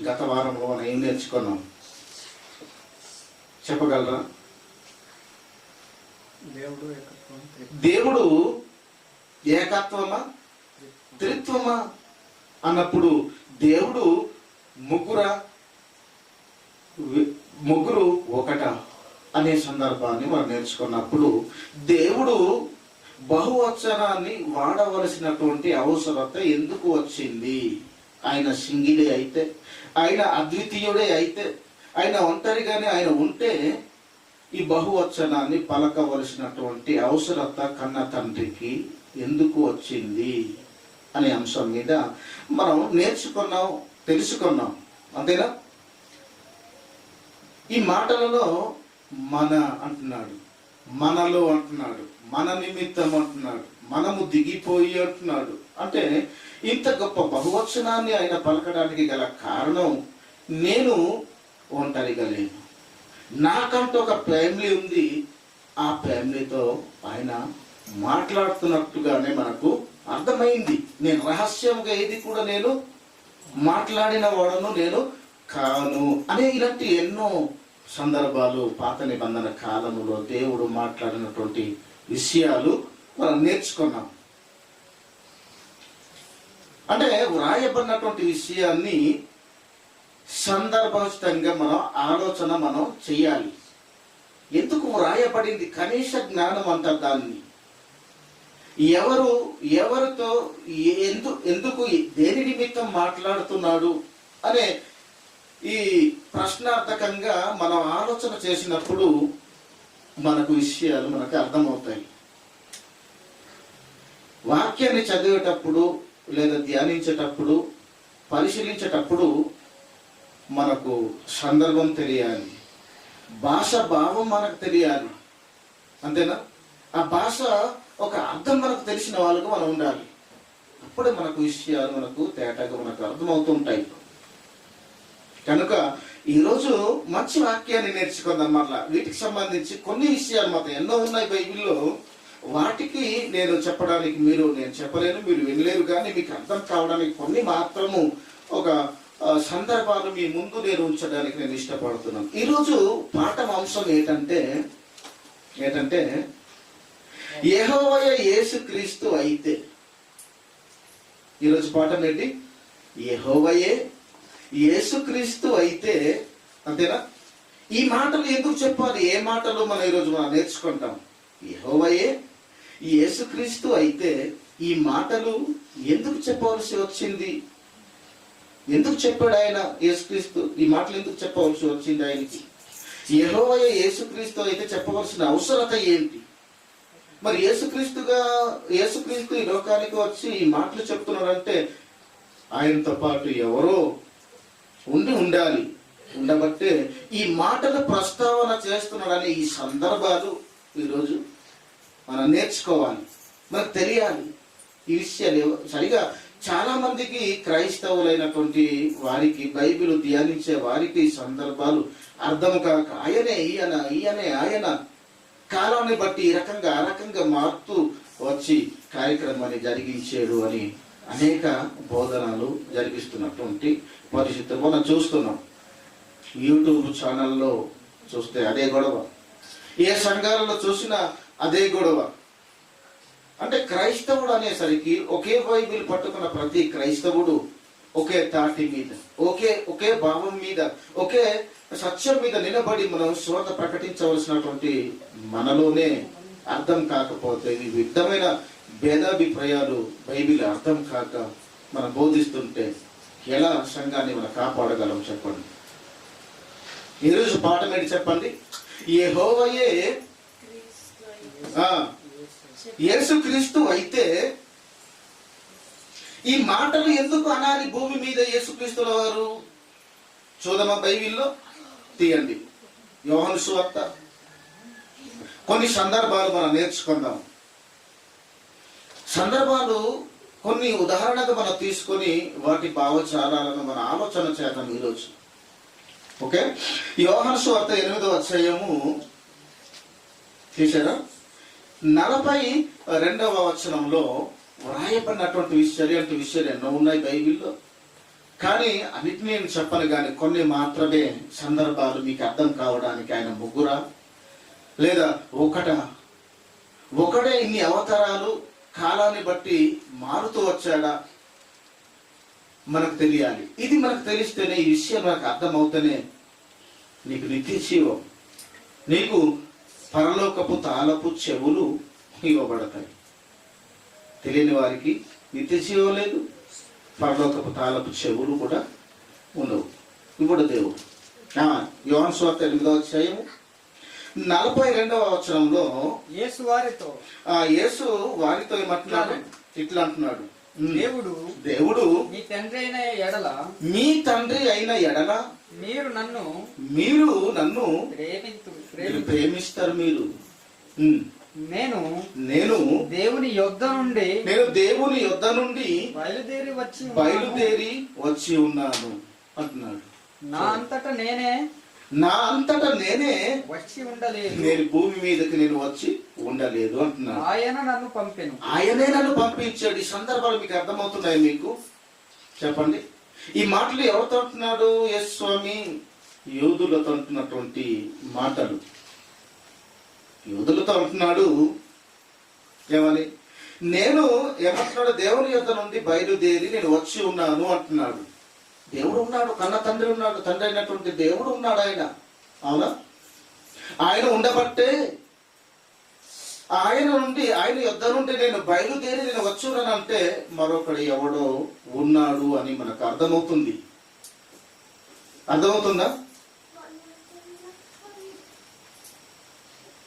గత వారంలో మనం ఏం నేర్చుకున్నాం చెప్పగలరా? దేవుడు ఏకత్వమా త్రిత్వమా అన్నప్పుడు దేవుడు ముగ్గురు ఒకట అనే సందర్భాన్ని మనం నేర్చుకున్నప్పుడు దేవుడు బహువచనాన్ని వాడవలసినటువంటి అవసరత ఎందుకు వచ్చింది? ఆయన సింగిలే అయితే, ఆయన అద్వితీయుడే అయితే, ఆయన ఒంటరిగానే ఆయన ఉంటే ఈ బహువచనాన్ని పలకవలసినటువంటి అవసరత కన్న తండ్రికి ఎందుకు వచ్చింది అనే అంశం మీద మనం నేర్చుకున్నాం, తెలుసుకున్నాం. అంతేనా? ఈ మాటలలో మన అంటున్నాడు, మనలో అంటున్నాడు, మన నిమిత్తం అంటున్నాడు, మనము దిగిపోయి అంటున్నాడు. అంటే ఇంత గొప్ప బహువచనాన్ని ఆయన పలకడానికి గల కారణం, నేను ఒంటరిగా లేను, నాకంటూ ఒక ఫ్యామిలీ ఉంది, ఆ ఫ్యామిలీతో ఆయన మాట్లాడుతున్నట్టుగానే మనకు అర్థమైంది. నేను రహస్యంగా ఏది కూడా నేను మాట్లాడిన వాడను నేను కాను అనే ఇలాంటి ఎన్నో సందర్భాలు పాత నిబంధన కాలంలో దేవుడు మాట్లాడినటువంటి విషయాలు మనం నేర్చుకున్నాం. అంటే వ్రాయబడినటువంటి విషయాన్ని సందర్భోచితంగా మనం చేయాలి. ఎందుకు వ్రాయబడింది? కనీస జ్ఞానం అంటారు దాన్ని. ఎవరితో ఎందుకు దేని నిమిత్తం మాట్లాడుతున్నాడు అనే ఈ ప్రశ్నార్థకంగా మనం ఆలోచన చేసినప్పుడు మనకు విషయాలు మనకు అర్థమవుతాయి. వాక్యాన్ని చదివేటప్పుడు లేదా ధ్యానించేటప్పుడు పరిశీలించేటప్పుడు మనకు సందర్భం తెలియాలి, భాష భావం మనకు తెలియాలి. అంతేనా? ఆ భాష ఒక అర్థం మనకు తెలిసిన వాళ్ళకు మనం ఉండాలి. అప్పుడే మనకు విషయాలు మనకు తేటగా మనకు అర్థమవుతుంటాయి. కనుక ఈరోజు మంచి వాక్యాన్ని నేర్చుకుందాం. మరలా వీటికి సంబంధించి కొన్ని విషయాలు మాత్రం ఎన్నో ఉన్నాయి బైబిల్లో. వాటికి నేను చెప్పడానికి నేను చెప్పలేను, మీరు వినలేరు. కానీ మీకు అర్థం కావడానికి కొన్ని మాత్రము ఒక సందర్భాలు మీ ముందు నేను ఉంచడానికి నేను ఇష్టపడుతున్నాను. ఈరోజు పాఠం అంశం ఏంటంటే యెహోవా యేసుక్రీస్తు అయితే. ఈరోజు పాఠం ఏంటి? యెహోవాయే యేసుక్రీస్తు అయితే. అంతేనా? ఈ మాటలు ఎందుకు చెప్పాలి? ఏ మాటలు మనం ఈరోజు నేర్చుకుంటాం? యెహోవాయే యేసుక్రీస్తు అయితే ఈ మాటలు ఎందుకు చెప్పవలసి వచ్చింది? ఎందుకు చెప్పాడు ఆయన? యేసుక్రీస్తు ఈ మాటలు ఎందుకు చెప్పవలసి వచ్చింది ఆయనకి? యెహోవాయే యేసుక్రీస్తు అయితే చెప్పవలసిన అవసరత ఏంటి? మరి యేసుక్రీస్తు ఈ లోకానికి వచ్చి ఈ మాటలు చెప్తున్నాడంటే ఆయనతో పాటు ఎవరో ఉండాలి. ఉండబట్టే ఈ మాటలు ప్రస్తావన చేస్తున్నాడని ఈ సందర్భాలు ఈరోజు మనం నేర్చుకోవాలి, మనకు తెలియాలి. ఈ విషయాలు సరిగా చాలా మందికి క్రైస్తవులైనటువంటి వారికి, బైబిల్ ధ్యానించే వారికి ఈ సందర్భాలు అర్థం కాక ఆయన కాలాన్ని బట్టి ఈ రకంగా ఆ రకంగా మారుతూ వచ్చి కార్యక్రమాన్ని జరిగించాడు అని అనేక బోధనలు జరిగిస్తున్నటువంటి పరిస్థితులు మనం చూస్తున్నాం. యూట్యూబ్ ఛానల్లో చూస్తే అదే గొడవ, ఏ సంఘాలలో చూసినా అదే గొడవ. అంటే క్రైస్తవుడు అనేసరికి ఒకే బైబిల్ పట్టుకున్న ప్రతి క్రైస్తవుడు ఒకే తాటి మీద, ఒకే భావం మీద, ఒకే సత్యం మీద నిలబడి మనం శ్రోత ప్రకటించవలసినటువంటి మనలోనే అర్థం కాకపోతే ఈ విధమైన భేదాభిప్రాయాలు బైబిల్ అర్థం కాక మనం బోధిస్తుంటే ఎలా సంఘాన్ని మనం కాపాడగలం చెప్పండి? ఈరోజు పాఠం ఏంటి చెప్పండి? యెహోవాయే యేసుక్రీస్తు అయితే ఈ మాటలు ఎందుకు అనాలి భూమి మీద యేసుక్రీస్తుల వారు? చూద్దామా బైబిల్లో, తీయండి యోహాను సువార్త. కొన్ని సందర్భాలు మనం నేర్చుకుందాం. సందర్భాలు కొన్ని ఉదాహరణగా మనం తీసుకొని వాటి భావజాలను మన ఆలోచన చేద్దాం ఈరోజు. ఓకే, యోహాను సువార్త 8వ అధ్యాయము తీసారా? 42వ వచనంలో వ్రాయబడినటువంటి విషయాలు ఎన్నో ఉన్నాయి బైబిల్లో. కానీ అన్నిటినీ నేను చెప్పను, కానీ కొన్ని మాత్రమే సందర్భాలు మీకు అర్థం కావడానికి ఆయన ముగ్గురా లేదా ఒకడే ఇన్ని అవతారాలు కాలాన్ని బట్టి మారుతూ వచ్చాడా మనకు తెలియాలి. ఇది మనకు తెలిస్తేనే, ఈ విషయం మనకు అర్థమవుతేనే నీకు నిత్య జీవం, నీకు పరలోకపు తాళపు చెవులు ఇవ్వబడతాయి. తెలియని వారికి నిత్య జీవం లేదు, పరలోకపు తాళపు చెవులు కూడా ఉండవు. ఇప్పుడు దేవుడు యోహాను సువార్త 8వ అధ్యాయము 42వ వచనంలో యేసు వారితో ఏమంటున్నాడు? ఇట్లా అంటున్నాడు, దేవుడు మీ తండ్రి అయిన ఎడల మీరు నన్ను ప్రేమిస్తారు. నేను దేవుని యొద్ద నుండి బయలుదేరి వచ్చి ఉన్నాను అంటున్నాడు. నా అంతటా నేనే వచ్చి ఉండలేదు, నేను భూమి మీదకి నేను వచ్చి ఉండలేదు అంటున్నాడు. ఆయనే నన్ను పంపించాడు. ఈ సందర్భాలు మీకు అర్థమవుతున్నాయి? మీకు చెప్పండి, ఈ మాటలు ఎవరితో అంటున్నాడు? ఎస్ స్వామి, యూదులతో అంటున్నటువంటి మాటలు. యూదులతో అంటున్నాడు. ఏమని? నేను ఏమంటున్నాడు? దేవుని యొద్ద నుండి బయలుదేరి నేను వచ్చి ఉన్నాను అంటున్నాడు. దేవుడు ఉన్నాడు, కన్న తండ్రి ఉన్నాడు, తండ్రి అయినటువంటి దేవుడు ఉన్నాడు. ఆయన అవునా? ఆయన ఉండబట్టే ఆయన యొద్ద నుండి నేను బయలుదేరి నేను వచ్చున్నానంటే మరొకడు ఎవడో ఉన్నాడు అని మనకు అర్థమవుతుంది. అర్థమవుతుందా?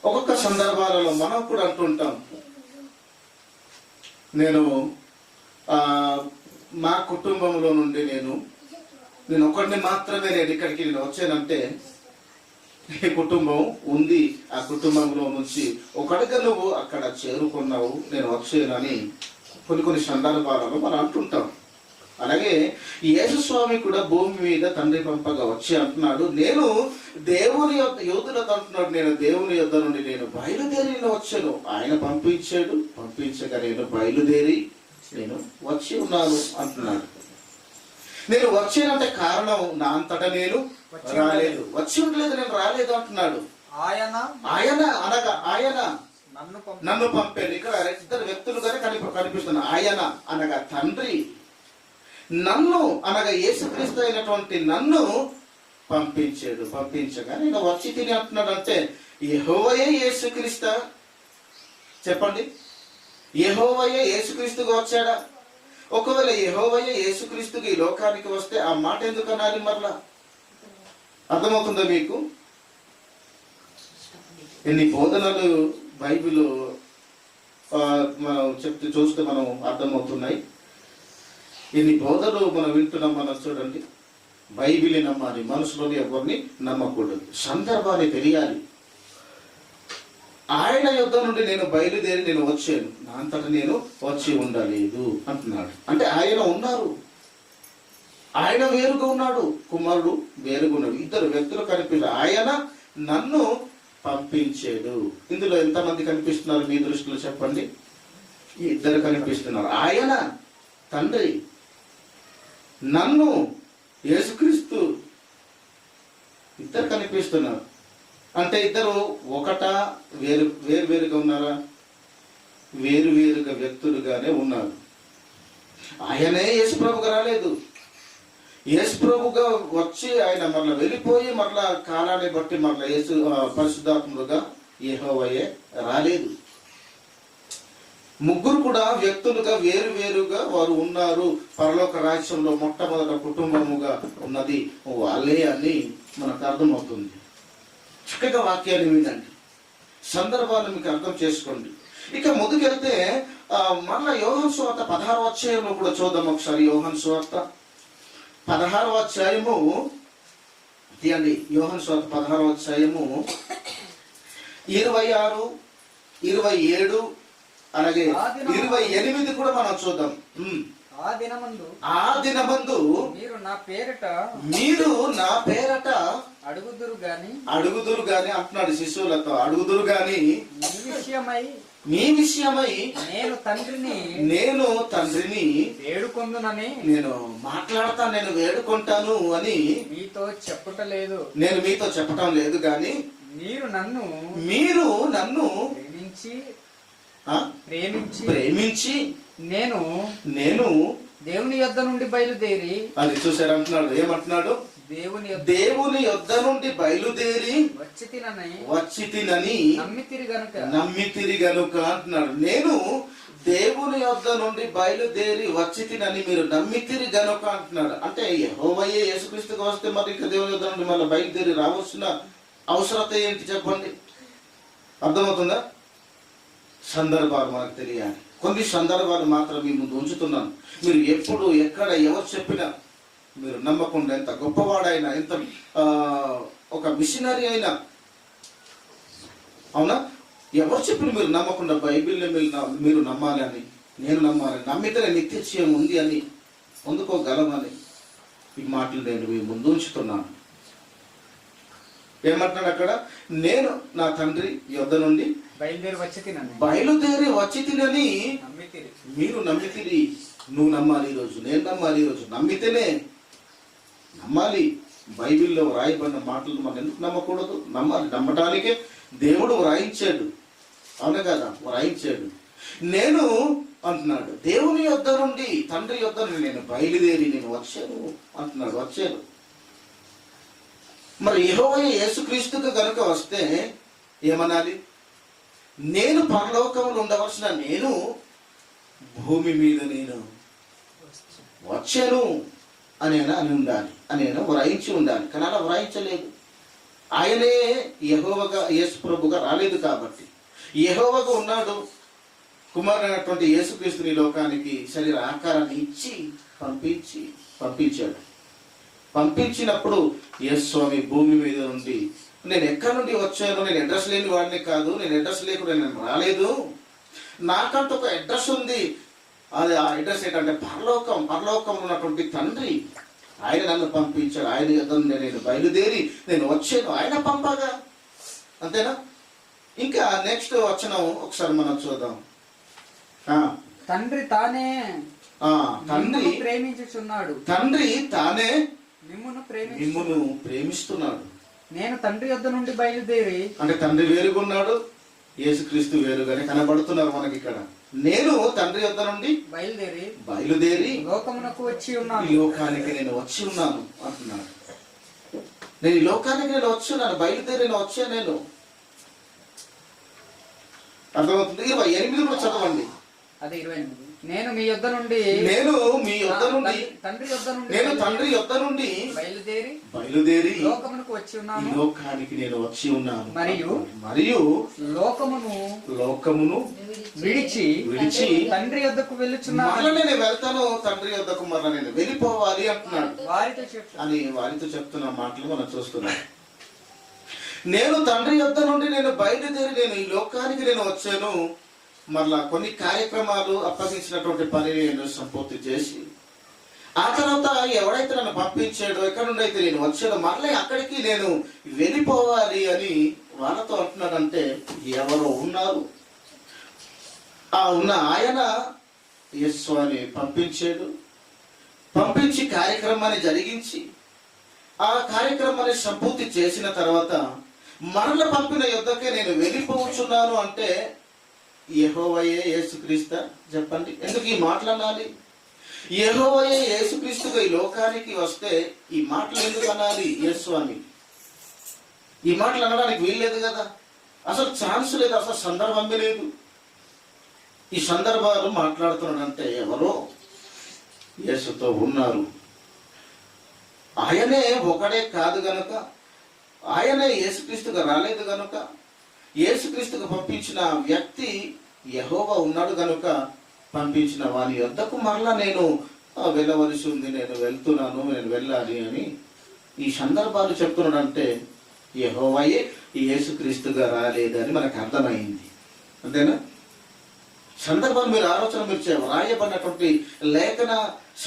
ఒక్కొక్క సందర్భాలలో మనం కూడా అంటుంటాం, నేను మా కుటుంబంలో నుండి నేను ఒకరిని మాత్రమే నేను ఇక్కడికి నేను వచ్చానంటే ఈ కుటుంబం ఉంది, ఆ కుటుంబంలో నుంచి ఒకటిగా నువ్వు అక్కడ చేరుకున్నావు, నేను వచ్చానని కొన్ని సందర్భాలలో మనం అంటుంటాం. అలాగే యేసుస్వామి కూడా భూమి మీద తండ్రి పంపగా వచ్చి అంటున్నాడు, నేను దేవుని యోధులతో అంటున్నాడు, నేను దేవుని యొద్ద నుండి నేను బయలుదేరి వచ్చాను. ఆయన పంపించగా నేను బయలుదేరి నేను వచ్చి ఉన్నాను అంటున్నాడు. నేను వచ్చానంటే కారణం నా అంతటా నేను రాలేదు, వచ్చి ఉండలేదు, నేను రాలేదు అంటున్నాడు. ఆయన నన్ను పంపాడు. ఇక్కడ ఇద్దరు వ్యక్తులుగానే కనిపిస్తున్నారు. ఆయన అనగా తండ్రి, నన్ను అనగా యేసుక్రీస్తు అయినటువంటి నన్ను పంపించగా నేను వచ్చి తిని అంటున్నాడు. అంటే యెహోవాయే యేసుక్రీస్తా? చెప్పండి, యెహోవాయే యేసుక్రీస్తుగా వచ్చాడా? ఒకవేళ యెహోవాయే యేసుక్రీస్తుకి ఈ లోకానికి వస్తే ఆ మాట ఎందుకు అనాలి? మరలా అర్థమవుతుందా మీకు? ఎన్ని బోధనలు బైబిల్ మనం చూస్తే మనం అర్థమవుతున్నాయి. ఎన్ని బోధనలు మనం వింటున్నాం. మనం చూడండి, బైబిల్ నమ్మాలి, మనసులోని ఎవరిని నమ్మకూడదు. సందర్భాన్ని తెలియాలి. ఆయన యొద్ద నుండి నేను బయలుదేరి నేను వచ్చాను, నా అంతటా నేను వచ్చి ఉండలేదు అంటున్నాడు. అంటే ఆయన ఉన్నారు, ఆయన వేరుగా ఉన్నాడు, కుమారుడు వేరుగా ఉన్నాడు. ఇద్దరు వ్యక్తులు కనిపిస్తారు. ఆయన నన్ను పంపించాడు. ఇందులో ఎంతమంది కనిపిస్తున్నారు మీ దృష్టిలో? చెప్పండి. ఇద్దరు కనిపిస్తున్నారు. ఆయన తండ్రి, నన్ను యేసుక్రీస్తు, ఇద్దరు కనిపిస్తున్నారు. అంటే ఇద్దరు ఒకటా వేరుగా ఉన్నారా? వేరుగా వ్యక్తులుగానే ఉన్నారు. ఆయనే యేసుప్రభుగా రాలేదు. యేసుప్రభుగా వచ్చి ఆయన మరలా వెళ్ళిపోయి మరలా కాలాన్ని బట్టి మరలా యేసు పరిశుద్ధాత్ముడుగా యెహోవాయే రాలేదు. ముగ్గురు కూడా వ్యక్తులుగా వేరుగా వారు ఉన్నారు. పరలోక రాజ్యంలో మొట్టమొదట కుటుంబముగా ఉన్నది వాళ్ళే అని మనకు అర్థమవుతుంది. చక్కగా వాక్యాన్ని వినండి, సందర్భాన్ని మీకు అర్థం చేసుకోండి. ఇక ముందుకెళ్తే మళ్ళా యోహాను సువార్త 16వ అధ్యాయంలో కూడా చూద్దాం ఒకసారి. యోహాను సువార్త 16వ అధ్యాయము తీయండి. యోహాను సువార్త 16వ అధ్యాయము 26, 27 అలాగే 28 కూడా మనం చూద్దాం. ఆ దినమందు ఆ దినమందు మీరు నా పేరిట అడుగుదురు గాని అంటున్నాడు శిశువులతో, అడుగుదురు గాని మీ విషయమై నేను తండ్రిని వేడుకొందునని, నేను మాట్లాడతాను, నేను వేడుకుంటాను అని మీతో చెప్పటలేదు. నేను మీతో చెప్పటం లేదు గాని మీరు నన్ను ప్రేమించి నేను దేవుని యొద్ద నుండి బయలుదేరి, అది చూసారు అంటున్నాడు, ఏమంటున్నాడు, దేవుని యొద్ద నుండి బయలుదేరి వచ్చి తినని నమ్మితిరి గనుక అంటున్నాడు. నేను దేవుని యొద్ద నుండి బయలుదేరి వచ్చి తినని మీరు నమ్మితిరి గనుక అంటున్నాడు. అంటే యెహోవాయే యేసుక్రీస్తుకు వస్తే మరి ఇంకా దేవుని యొద్ద నుండి మళ్ళీ బయలుదేరి రావాల్సిన అవసరత ఏంటి చెప్పండి? అర్థమవుతుందా? సందర్భాలు మనకు తెలియాలి. కొన్ని సందర్భాలు మాత్రం మీ ముందు ఉంచుతున్నాను. మీరు ఎప్పుడు ఎక్కడ ఎవరు చెప్పినా మీరు నమ్మకుండా, ఎంత గొప్పవాడైనా, ఎంత ఒక మిషనరీ అయినా, అవునా, ఎవరు చెప్పిన మీరు నమ్మకుండా బైబిల్ని మీరు నమ్మాలి అని, నేను నమ్మాలి, నమ్మితే నిత్యజీవం ఉంది అని పొందుకోగలమని ఈ మాటలు నేను మీ ముందు ఉంచుతున్నాను. ఏమంటున్నాడు అక్కడ? నేను నా తండ్రి యొద్ద నుండి బయలుదేరి వచ్చి తినని మీరు నమ్మితిరి. నువ్వు నమ్మాలి ఈరోజు, నేను నమ్మాలి ఈరోజు. నమ్మితేనే నమ్మాలి. బైబిల్లో వ్రాయబడిన మాటలు మనం ఎందుకు నమ్మకూడదు? నమ్మాలి. నమ్మటానికే దేవుడు వ్రాయించాడు, అవునా కదా? వ్రాయించాడు. నేను అంటున్నాడు దేవుని యొద్ద నుండి, తండ్రి యొద్ద నుండి నేను బయలుదేరి నేను వచ్చాను అంటున్నాడు. వచ్చాను. మరి యెహోవా యేసుక్రీస్తుకు కనుక వస్తే ఏమనాలి? నేను పరలోకంలో ఉండవలసిన నేను భూమి మీద నేను వచ్చాను అని ఉండాలి, అని వ్రాయించి ఉండాలి. కానీ అలా వ్రాయించలేదు. ఆయనే యెహోవాగా, యేసు ప్రభుగా రాలేదు కాబట్టి యెహోవాగా ఉన్నాడు. కుమారుడైనటువంటి యేసుక్రీస్తుని లోకానికి శరీర ఆకారాన్ని ఇచ్చి పంపించాడు. పంపించినప్పుడు యేసు స్వామి భూమి మీద నుండి, నేను ఎక్కడి నుండి వచ్చాను, నేను అడ్రస్ లేని వాడిని కాదు, నేను అడ్రస్ లేకుండా నేను రాలేదు, నాకంటూ ఒక అడ్రస్ ఉంది. అది ఆ అడ్రస్ ఏంటంటే పరలోకంలో ఉన్నటువంటి తండ్రి, ఆయన నన్ను పంపించాడు. ఆయన యొద్ద నుండి నేను బయలుదేరి నేను వచ్చాను, ఆయన పంపగా. అంతేనా? ఇంకా నెక్స్ట్ వచనం ఒకసారి మనం చూద్దాం. తండ్రి తానే ప్రేమించుచున్నాడు, తండ్రి తానే మిమ్మును ప్రేమిస్తున్నాడు. నేను తండ్రి యొద్ద నుండి బయలుదేరి, అంటే తండ్రి వేరుగా ఉన్నాడు, యేసుక్రీస్తు వేరుగానే కనబడుతున్నారు మనకి ఇక్కడ. నేను తండ్రి యొద్ద నుండి బయలుదేరి లోకమునకు వచ్చి ఉన్నాను, ఈ లోకానికి నేను వచ్చి ఉన్నాను అంటున్నాడు. నేను ఈ లోకానికి నేను వచ్చి ఉన్నాను, బయలుదేరి నేను వచ్చాను. నేను అర్థమవుతుంది? 28 కూడా చదవండి. అదే 28. నేను మీ యొద్ద నుండి తండ్రి యొద్ద నుండి బయలుదేరి లోకమునకు వచ్చి ఉన్నాను, లోకానికి నేను వచ్చి ఉన్నాను. మరియు లోకమును విడిచి తండ్రి యొద్దకు వెళ్ళుచున్నాను. నేను వెళ్తాను తండ్రి యొద్దకు, మరలా నేను వెళ్ళిపోవాలి అంటున్నాడు. వారితో చెప్తున్న మాటలు మనం చూస్తున్నాం. నేను తండ్రి యొద్ద నుండి నేను బయలుదేరి నేను ఈ లోకానికి నేను వచ్చాను. మరలా కొన్ని కార్యక్రమాలు అప్పగించినటువంటి పని నేను సంపూర్తి చేసి, ఆ తర్వాత ఎవడైతే నన్ను పంపించాడో, ఎక్కడి నుండి అయితే నేను వచ్చాడో, మరలా అక్కడికి నేను వెళ్ళిపోవాలి అని వాళ్ళతో అంటున్నాడంటే ఎవరో ఉన్నారు. ఆ ఉన్న ఆయన యేసు అని పంపించాడు. పంపించి కార్యక్రమాన్ని జరిగించి, ఆ కార్యక్రమాన్ని సంపూర్తి చేసిన తర్వాత మరల పంపిన యుద్ధకే నేను వెళ్ళిపోవచ్చున్నాను అంటే యెహోవాయే యేసుక్రీస్తు? చెప్పండి, ఎందుకు ఈ మాటలు అనాలి? యెహోవాయే యేసుక్రీస్తుగా ఈ లోకానికి వస్తే ఈ మాటలు ఎందుకు అనాలి యేసు అని? ఈ మాటలు అనడానికి వీల్లేదు కదా, అసలు ఛాన్స్ లేదు, అసలు సందర్భమే లేదు. ఈ సందర్భాలు మాట్లాడుతున్నాడంటే ఎవరో యేసుతో ఉన్నారు. ఆయనే ఒకడే కాదు గనుక, ఆయనే యేసుక్రీస్తుగా రాలేదు గనుక, యేసుక్రీస్తుగా పంపించిన వ్యక్తి యెహోవా ఉన్నాడు గనుక పంపించిన వాని యొద్దకు మరలా నేను వెళ్ళవలసి ఉంది, నేను వెళ్తున్నాను, నేను వెళ్ళాలి అని ఈ సందర్భాలు చెప్తున్నాడంటే యెహోవాయే యేసుక్రీస్తుగా రాలేదని మనకు అర్థమైంది. అంతేనా? సందర్భాలు మీరు ఆలోచన మీరు చేయాలి. రాయబడినటువంటి లేఖన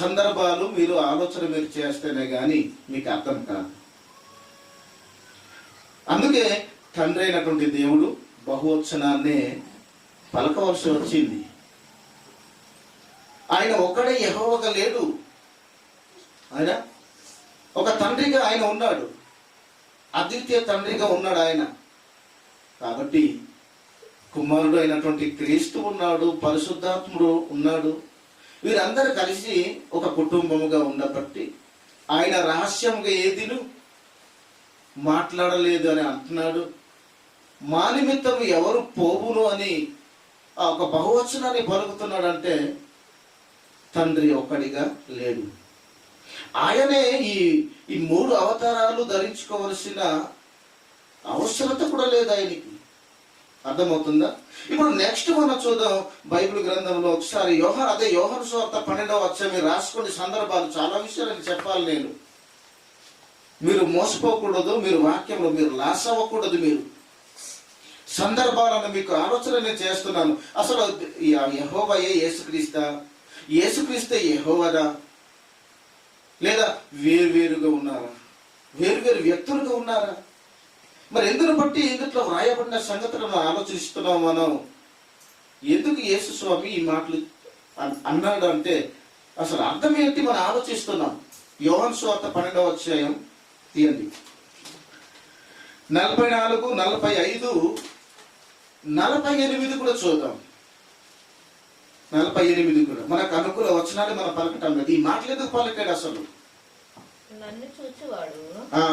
సందర్భాలు మీరు ఆలోచన మీరు చేస్తేనే కానీ మీకు అర్థం కాదు. అందుకే తండ్రి అయినటువంటి దేవుడు బహువచనాన్నే పలకవలసి వచ్చింది. ఆయన ఒక్కడే యెహోవాగా లేడు. ఆయన ఒక తండ్రిగా ఆయన ఉన్నాడు, అద్వితీయ తండ్రిగా ఉన్నాడు ఆయన. కాబట్టి కుమారుడు అయినటువంటి క్రీస్తు ఉన్నాడు, పరిశుద్ధాత్ముడు ఉన్నాడు. వీరందరూ కలిసి ఒక కుటుంబముగా ఉండబట్టి ఆయన రహస్యంగా ఏదిను మాట్లాడలేదు అని అంటున్నాడు. మా నిమిత్తం ఎవరు పోవును అని ఆ ఒక బహువచనాన్ని పలుకుతున్నాడంటే తండ్రి ఒక్కడిగా లేడు. ఆయనే ఈ మూడు అవతారాలు ధరించుకోవలసిన అవసరత కూడా లేదు ఆయనకి. అర్థమవుతుందా? ఇప్పుడు నెక్స్ట్ మనం చూద్దాం బైబిల్ గ్రంథంలో ఒకసారి యోహాను సువార్త 12వ అధ్యాయం రాసుకునే సందర్భాలు చాలా విషయాలు చెప్పాలి నేను. మీరు మోసపోకూడదు, మీరు వాక్యంలో మీరు లాస్ అవ్వకూడదు. మీరు సందర్భాలను మీకు ఆలోచన నేను చేస్తున్నాను. అసలు యెహోవాయే యేసుక్రీస్తా, యేసుక్రీస్తే యెహోవాదా, లేదా వేరువేరుగా ఉన్నారా, వేరువేరు వ్యక్తులుగా ఉన్నారా? మరి ఎందుకు బట్టి ఇందులో వ్రాయబడిన సంగతులను ఆలోచిస్తున్నాం మనం. ఎందుకు యేసు స్వామి ఈ మాటలు అన్నాడు అంటే అసలు అర్థం ఏంటి మనం ఆలోచిస్తున్నాం. యోహాను సువార్త 12వ అధ్యాయం తీయండి. 44, 45, 48 కూడా చూద్దాం. 48 కూడా మనకు అనుకూల వచనాలు మనం పలకటం లేదు. ఈ మాటలు ఎందుకు పలికాడు అసలు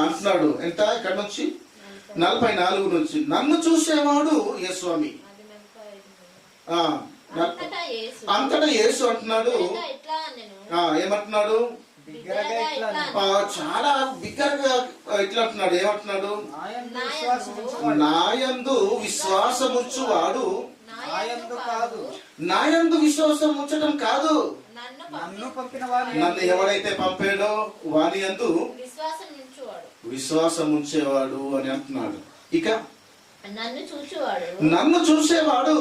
అంటున్నాడు. ఎంత ఇక్కడ నుంచి 44 నుంచి నన్ను చూసేవాడు యేస్వామి అంతటా యేసు అంటున్నాడు. ఏమంటున్నాడు? చాలా బిగ్గరగా ఇట్లా అంటున్నాడు. ఏమంటున్నాడు? నాయందు విశ్వాసముచ్చువాడు, నాయందు విశ్వాసం ఉంచడం కాదు, నన్ను ఎవడైతే పంపాడో వాని యందు విశ్వాసం ఉంచేవాడు అని అంటున్నాడు. ఇక నన్ను చూసేవాడు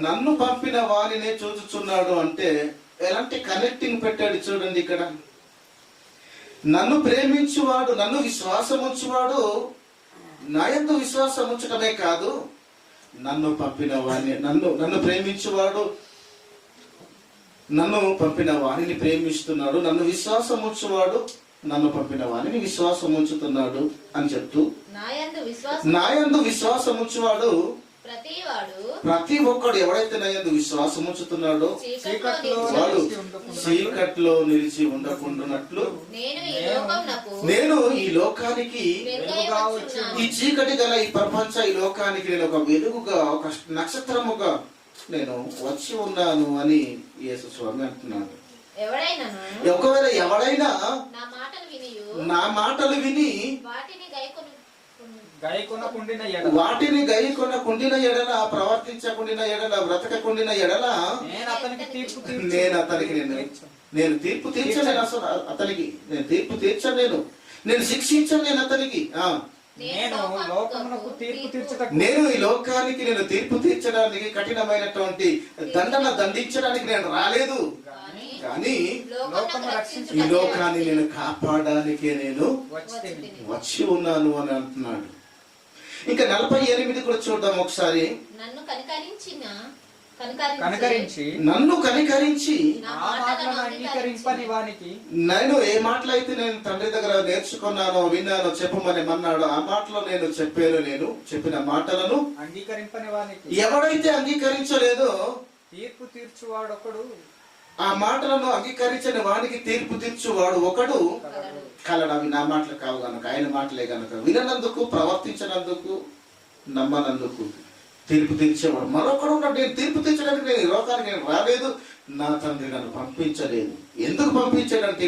నన్ను పంపిన వారినే చూచుచున్నాడు అంటే ఎలాంటి కనెక్టింగ్ పెట్టాడు చూడండి ఇక్కడ. నన్ను ప్రేమించువాడు, నన్ను విశ్వాసం ఉంచువాడు నా యందు విశ్వాసం ఉంచడమే కాదు, నన్ను పంపిన వారిని నన్ను ప్రేమించువాడు నన్ను పంపిన వారిని ప్రేమిస్తున్నాడు, నన్ను విశ్వాసం ఉంచువాడు నన్ను పంపిన వారిని విశ్వాసం ఉంచుతున్నాడు అని చెప్తూ నాయందు విశ్వాసం ఉంచువాడు ప్రతి ఒక్కడు ఎవడైతే నాయందు విశ్వాసం ఉంచుతున్నాడో వాడు చీకట్లో నిలిచి ఉండకుండానట్లు నేను ఈ లోకానికి ఈ చీకటి గల ఈ ప్రపంచ ఈ లోకానికి నేను ఒక వెలుగుగా ఒక నక్షత్రముగా నేను వచ్చి ఉన్నాను అని యేసు స్వామి అంటున్నాడు. ఒకవేళ ఎవడైనా నా మాటలు విని వాటిని గైకొనకుండిన ఎడల, ప్రవర్తించకుండిన ఎడల, బ్రతకకుండిన ఎడల నేను అతనికి నేను తీర్పు తీర్చలేను. అసలు అతనికి నేను తీర్పు తీర్చలేను, నేను శిక్షించను నేను అతనికి. నేను ఈ లోకానికి నేను తీర్పు తీర్చడానికి కఠినమైనటువంటి దండించడానికి నేను రాలేదు, కానీ ఈ లోకాన్ని నేను కాపాడడానికే నేను వచ్చి ఉన్నాను అని అంటున్నాడు. ఇంకా 48 కూడా చూద్దాం ఒకసారి. నన్ను కనికరించి నేను ఏ మాటలు అయితే నేను తండ్రి దగ్గర నేర్చుకున్నానో విన్నానో చెప్పమని అన్నాడు, ఆ మాటలో నేను చెప్పిన మాటలను అంగీకరింపని వానికి ఎవడైతే అంగీకరించలేదో తీర్పు తీర్చువాడొకడు, ఆ మాటలను అంగీకరించని వానికి తీర్పు తీర్చువాడు ఒకడు కలడు. అవి నా మాటలు కావు గనుక, ఆయన మాటలే గనుక విననందుకు, ప్రవర్తించినందుకు, నమ్మనందుకు తీర్పు తీర్చేవాడు మరొకడు ఉన్నాడు. నేను తీర్పు తీర్చడానికి నేను ఈ లోకానికి నేను రాలేదు, నా తండ్రి నన్ను పంపించలేదు. ఎందుకు పంపించాడంటే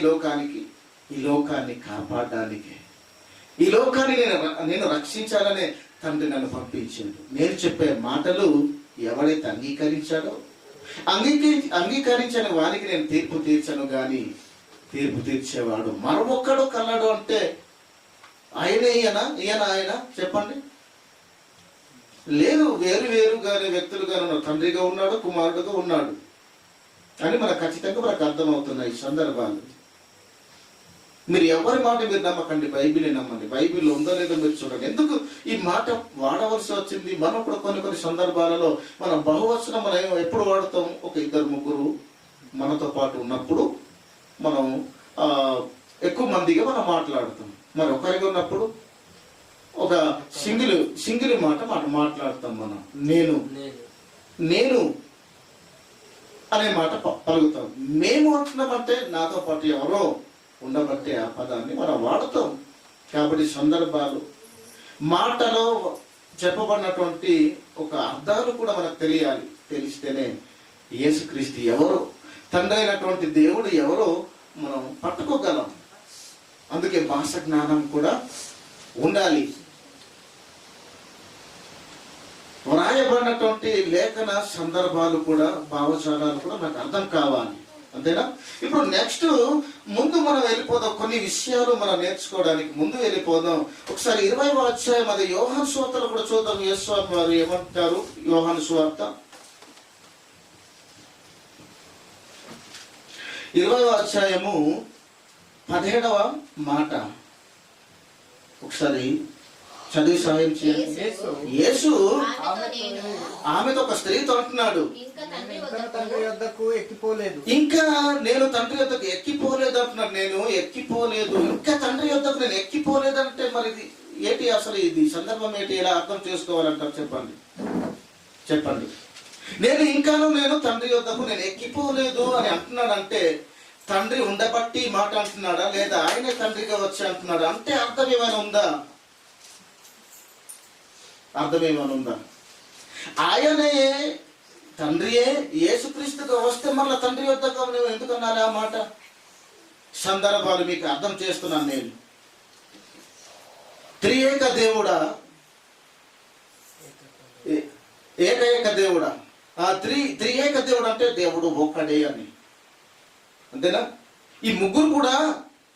ఈ లోకాన్ని కాపాడడానికి, ఈ లోకాన్ని నేను రక్షించాలనే తండ్రి నన్ను పంపించాడు. నేను చెప్పే మాటలు ఎవరైతే అంగీకరించాడో, అంగీకరించని వానికి నేను తీర్పు తీర్చను గాని తీర్పు తీర్చేవాడు మరొక్కడు కలడు అంటే ఆయన చెప్పండి. లేదు, వేరు వేరుగానే వ్యక్తులుగానే ఉన్నారు. తండ్రిగా ఉన్నాడు, కుమారుడుగా ఉన్నాడు అని మనకు ఖచ్చితంగా మనకు అర్థమవుతున్నాయి ఈ సందర్భాలు. మీరు ఎవరి మాట మీరు నమ్మకండి, బైబిలే నమ్మండి. బైబిల్ ఉందో లేదో మీరు చూడండి. ఎందుకు ఈ మాట వాడవలసి వచ్చింది? మనం కూడా కొన్ని సందర్భాలలో మనం బహువచనం మనం ఎప్పుడు వాడతాం? ఒక ఇద్దరు ముగ్గురు మనతో పాటు ఉన్నప్పుడు మనం ఎక్కువ మందిగా మనం మాట్లాడుతాం. మరి ఒకరిగా ఉన్నప్పుడు ఒక సింగిల్ మాట మాట్లాడతాం. మనం నేను అనే మాట పలుకుతాం. మేము అంటున్నామంటే నాతో పాటు ఎవరో ఉండబట్టే ఆ పదాన్ని మనం వాడతాం. కాబట్టి సందర్భాలు మాటలో చెప్పబడినటువంటి ఒక అర్థాలు కూడా మనకు తెలియాలి. తెలిస్తేనే యేసుక్రీస్తు ఎవరో, తండ్రి అయినటువంటి దేవుడు ఎవరో మనం పట్టుకోగలం. అందుకే భాష జ్ఞానం కూడా ఉండాలి. వ్రాయబడినటువంటి లేఖన సందర్భాలు కూడా, భావజాలాలు కూడా మనకు అర్థం కావాలి. అంతేనా? ఇప్పుడు నెక్స్ట్ ముందు మనం వెళ్ళిపోదాం. కొన్ని విషయాలు మనం నేర్చుకోవడానికి ముందు వెళ్ళిపోదాం. ఒకసారి 20వ అధ్యాయం, అది యోహాను సువార్తలో కూడా చూద్దాం. యేసుస్వామి వారు ఏమంటారు? యోహాను సువార్త 20వ అధ్యాయము 17వ మాట ఒకసారి చదివి సహాయం చేయండి. యేసు ఆమెతో, ఒక స్త్రీతో అంటున్నాడు, ఇంకా నేను తండ్రి యొద్దకు ఎక్కిపోలేదు అంటున్నాడు. నేను ఎక్కిపోలేదు, ఇంకా తండ్రి యొద్దకు నేను ఎక్కిపోలేదు అంటే మరి ఇది ఏంటి? అసలు ఇది సందర్భం ఏంటి? ఎలా అర్థం చేసుకోవాలంటారు? చెప్పండి. నేను తండ్రి యొద్దకు నేను ఎక్కిపోలేదు అని అంటున్నాడంటే తండ్రి ఉండబట్టి మాట అంటున్నాడా, లేదా ఆయనే తండ్రిగా వచ్చి అంటున్నాడా? అంటే అర్థం ఏమైనా ఉందా? ఆయనే తండ్రియే యేసుక్రీస్తుగా వస్తే మళ్ళీ తండ్రి వద్దకు నువ్వు ఎందుకు అన్నాను ఆ మాట? సందర్భాలు మీకు అర్థం చేస్తున్నాను నేను. త్రియేక దేవుడా, ఏకైక దేవుడా? త్రియేక దేవుడు అంటే దేవుడు ఒక్కడే అని, అంతేనా? ఈ ముగ్గురు కూడా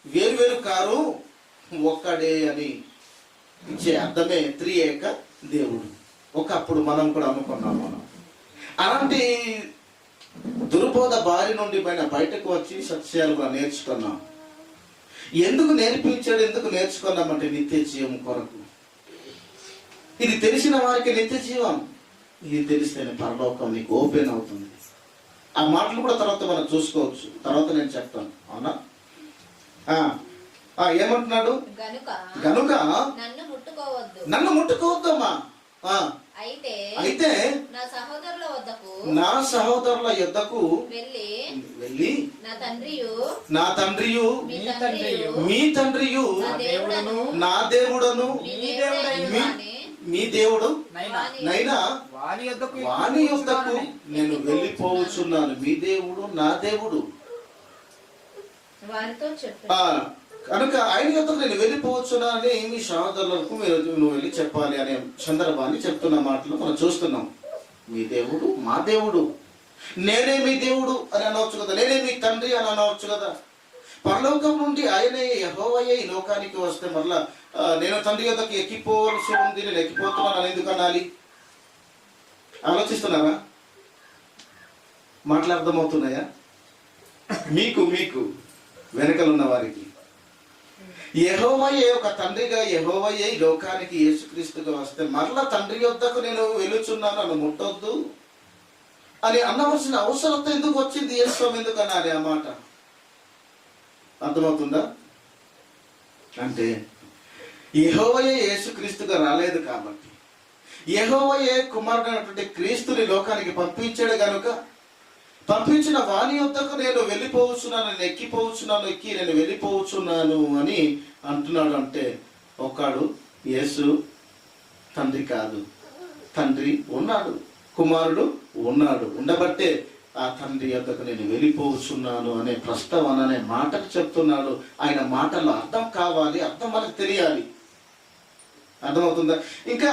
వేరు కారు, ఒక్కడే అని ఇచ్చే అర్థమే త్రియేక దేవుడు. ఒకప్పుడు మనం కూడా అనుకున్నాం. మనం అలాంటి దుర్బోధ బారి నుండి బయటకు వచ్చి సత్యాలు కూడా నేర్చుకున్నాం. ఎందుకు నేర్పించాడు, ఎందుకు నేర్చుకున్నామంటే నిత్య జీవం కొరకు. ఇది తెలిసిన వారికి నిత్య జీవం, ఇది తెలిస్తేనే పరలోకం నీకు ఓపెన్ అవుతుంది. ఆ మాటలు కూడా తర్వాత మనం చూసుకోవచ్చు, తర్వాత నేను చెప్తాను. అవునా? ఏమంటున్నాడు? గనుక నన్ను ముట్టుకోవద్దమ్మా. అయితే నా సహోదరుల యొద్దకు వెళ్ళి నా తండ్రియు మీ తండ్రియు నా దేవుడను మీ దేవుడు నైనా వాని యొద్దకు నేను వెళ్ళిపోవచ్చున్నాను. మీ దేవుడు నా దేవుడు కనుక ఆయన యొద్దకు నేను వెళ్ళిపోవచ్చున్నానని మీ సహోదరులకు నువ్వు వెళ్ళి చెప్పాలి అనే సందర్భాన్ని చెప్తున్న మాటలు మనం చూస్తున్నాం. మీ దేవుడు మా దేవుడు, నేనే మీ దేవుడు అని అనవచ్చు కదా, నేనే మీ తండ్రి అని అనవచ్చు కదా. పరలోకం నుండి ఆయనే యెహోవాయే ఈ లోకానికి వస్తే మరలా నేను తండ్రి యొద్దకు ఎక్కిపోవలసి ఉంది, నేను ఎక్కిపోతున్నాను అని ఎందుకు అనాలి? ఆలోచిస్తున్నారా? మాటలు అర్థమవుతున్నాయా మీకు వెనకలున్న వారికి? యెహోవాయే ఒక తండ్రిగా, యెహోవాయే ఈ లోకానికి యేసుక్రీస్తుగా వస్తే మరలా తండ్రి యొద్దకు నేను వెలుచున్నాను, నన్ను ముట్టొద్దు అని అనవలసిన అవసరత ఎందుకు వచ్చింది? యేసు ఎందుకు అనాలి ఆ మాట? అర్థమవుతుందా? అంటే యెహోవాయే యేసుక్రీస్తుగా రాలేదు కాబట్టి, యెహోవాయే కుమారుడైనటువంటి క్రీస్తుని లోకానికి పంపించాడు కనుక, పంపించిన వాని యొద్దకు నేను వెళ్ళిపోవచ్చున్నాను, నేను ఎక్కిపోవచ్చున్నాను, నేను వెళ్ళిపోవచ్చున్నాను అని అంటున్నాడు. అంటే ఒకడు యేసు తండ్రి కాదు, తండ్రి ఉన్నాడు, కుమారుడు ఉన్నాడు, ఉండబట్టే ఆ తండ్రి యొద్దకు నేను వెళ్ళిపోవచ్చున్నాను అనే ప్రస్తావన అనే మాటకు చెప్తున్నాడు. ఆయన మాటల్లో అర్థం కావాలి, అర్థం మనకు తెలియాలి. అర్థమవుతుందా? ఇంకా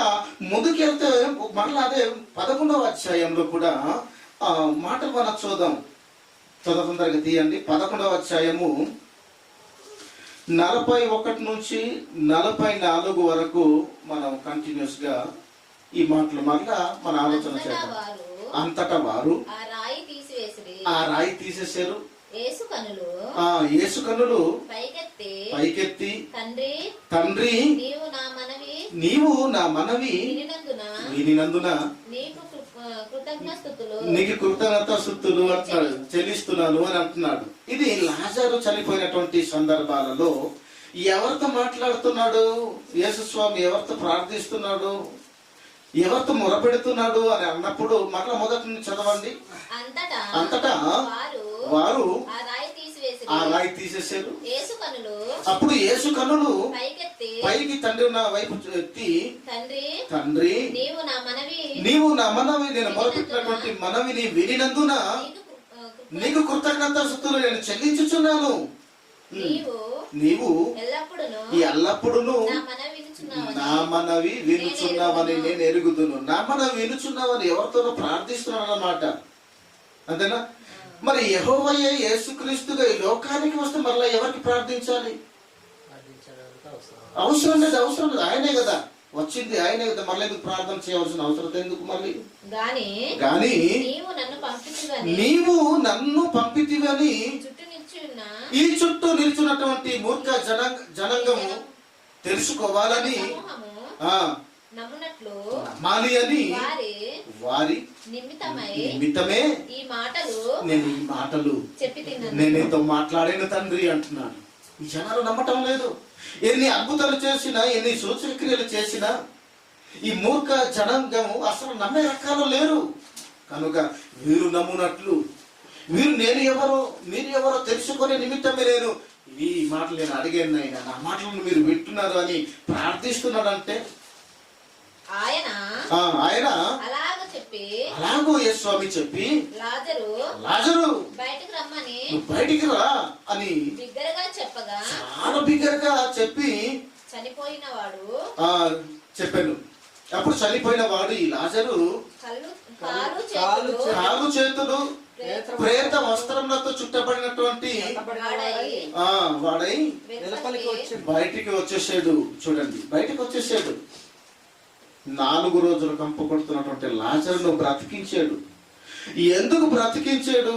ముందుకెళ్తే మరలా అదే 11వ అధ్యాయంలో కూడా మాటలు మనం చూద్దాం. తొందరగా తీయండి. 11వ అధ్యాయము 41 నుంచి 44 వరకు మనం కంటిన్యూస్ గా ఈ మాటలు మళ్ళా మన ఆలోచన అంతటా చేద్దాం. వారు అంతటా వారు ఆ రాయి తీసివేసిరి. ఆ రాయి తీసేశారు. యేసు కనులు యేసు కన్నులు పైకెత్తి పైకెత్తి, తండ్రి తండ్రి నీవు నా మనవి నీవు నా మనవి వినినందున నీకు కృతజ్ఞస్తుతులు నీకు కృతజ్ఞతాస్తుతులు అంటున్నాడు, చెల్లిస్తున్నాను అని అంటున్నాడు. ఇది లాజరు చనిపోయినటువంటి సందర్భాలలో ఎవరితో మాట్లాడుతున్నాడు యేసుస్వామి, ఎవరితో ప్రార్థిస్తున్నాడు, ఎవరితో మొరపెడుతున్నాడు అని అన్నప్పుడు మరలా మొదటి నుంచి చదవండి. అంతటా వారు ఆ రాయి తీసేశారు. అప్పుడు యేసు కన్నులు పైకి తండ్రి ఉన్న వైపు ఎత్తి, తండ్రి నీవు నా మనవి, నేను మొరపెట్టినటువంటి మనవిని వినినందున నీకు కృతజ్ఞతాస్తుతులు నేను చెల్లించుచున్నాను. నీవు ఎల్లప్పుడూ నా మనవి వినుచున్నావని నేను ఎరుగుదును. నా మనవి వినుచున్నావని ఎవరితోనో ప్రార్థిస్తున్నాను అన్నమాట. అంతేనా? మరి యెహోవాయే యేసుక్రీస్తుగా ఈ లోకానికి వస్తే మరలా ఎవరికి ప్రార్థించాలి? అవసరం లేదు. ఆయనే కదా వచ్చింది, ఆయనే కదా. మళ్ళీ ఎందుకు ప్రార్థన చేయవలసిన అవసరం ఎందుకు? మళ్ళీ గాని నీవు నన్ను పంపితివని ఈ చుట్టూ నిల్చున్నటువంటి మూర్ఖ జనాంగము తెలుసుకోవాలని నమ్మాలి అని వారి నిమిత్తమే నేను ఈ మాటలు నేను నీతో మాట్లాడాను తండ్రి అంటున్నాను. ఈ జనాలు నమ్మటం లేదు. ఎన్ని అద్భుతాలు చేసినా, ఎన్ని సూచక్రియలు చేసినా ఈ మూర్ఖ జనాంగము అసలు నమ్మే రకాలు లేరు. కనుక వీరు నమ్మునట్లు, వీరు నేను ఎవరో మీరు ఎవరో తెలుసుకునే నిమిత్తమే నేను ఈ మాటలు నేను అడిగాను. అయినా నా మాటలను మీరు వింటున్నారు అని ప్రార్థిస్తున్నాడంటే ఆయన అలాగో యేసుస్వామి చెప్పి లాజరు బయటికి రా అని చాలా బిగ్గరగా చెప్పి చెప్పాను. అప్పుడు చనిపోయిన వాడు ఈ లాజరు కాలు చేతులు ప్రేత వస్త్రములతో చుట్టబడినటువంటి వాడై బయటికి వచ్చేసాడు. చూడండి, బయటికి వచ్చేసాడు. 4 రోజులు కంపు కొడుతున్నటువంటి లాజరును బ్రతికించాడు. ఎందుకు బ్రతికించాడు?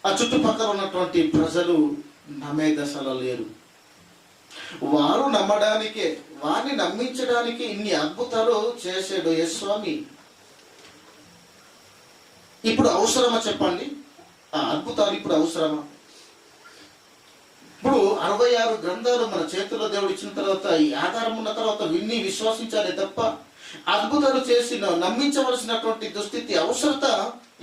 ఆ చుట్టుపక్కల ఉన్నటువంటి ప్రజలు నమ్మే దశలో లేరు. వారు నమ్మడానికే, వారిని నమ్మించడానికి ఇన్ని అద్భుతాలు చేశాడు యేసుస్వామి. ఇప్పుడు అవసరమా చెప్పండి? ఆ అద్భుతాలు ఇప్పుడు అవసరమా? ఇప్పుడు 66 గ్రంథాలు మన చేతుల్లో దేవుడు ఇచ్చిన తర్వాత, ఈ ఆధారం ఉన్న తర్వాత విన్ని విశ్వసించాలి తప్ప అద్భుతాలు చేసి నమ్మించవలసినటువంటి దుస్థితి అవసరత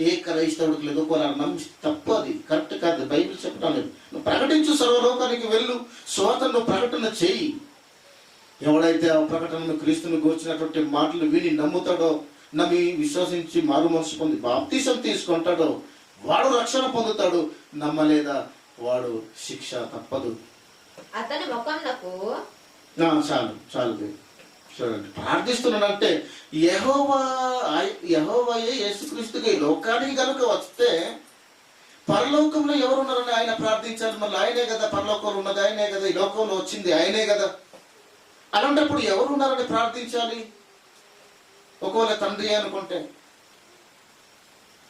ఏ క్రైస్తవుడికి లేదు. నమ్మి తప్పు, అది కరెక్ట్ కాదు. బైబిల్ చెప్పడం లేదు. నువ్వు ప్రకటించు, సర్వలోకానికి వెళ్ళు, స్వార్థను ప్రకటన చేయి. ఎవడైతే ఆ ప్రకటనను క్రీస్తును గూర్చినటువంటి మాటలు విని నమ్ముతాడో, నమ్మి విశ్వసించి మారు మనసు పొంది బాప్తిసం తీసుకుంటాడో వాడు రక్షణ పొందుతాడు. నమ్మలేదా వాడు శిక్ష తప్పదు. అతని ముఖంకు చాలు చూడండి, ప్రార్థిస్తున్నాడంటే యెహోవాయే యేసుక్రీస్తుగా ఈ లోకానికి కనుక వస్తే పరలోకంలో ఎవరున్నారని ఆయన ప్రార్థించాలి. మళ్ళీ ఆయనే కదా పరలోకంలో ఉన్నది, ఆయనే కదా ఈ లోకంలో వచ్చింది, ఆయనే కదా. అలాంటప్పుడు ఎవరున్నారని ప్రార్థించాలి? ఒకవేళ తండ్రి అనుకుంటే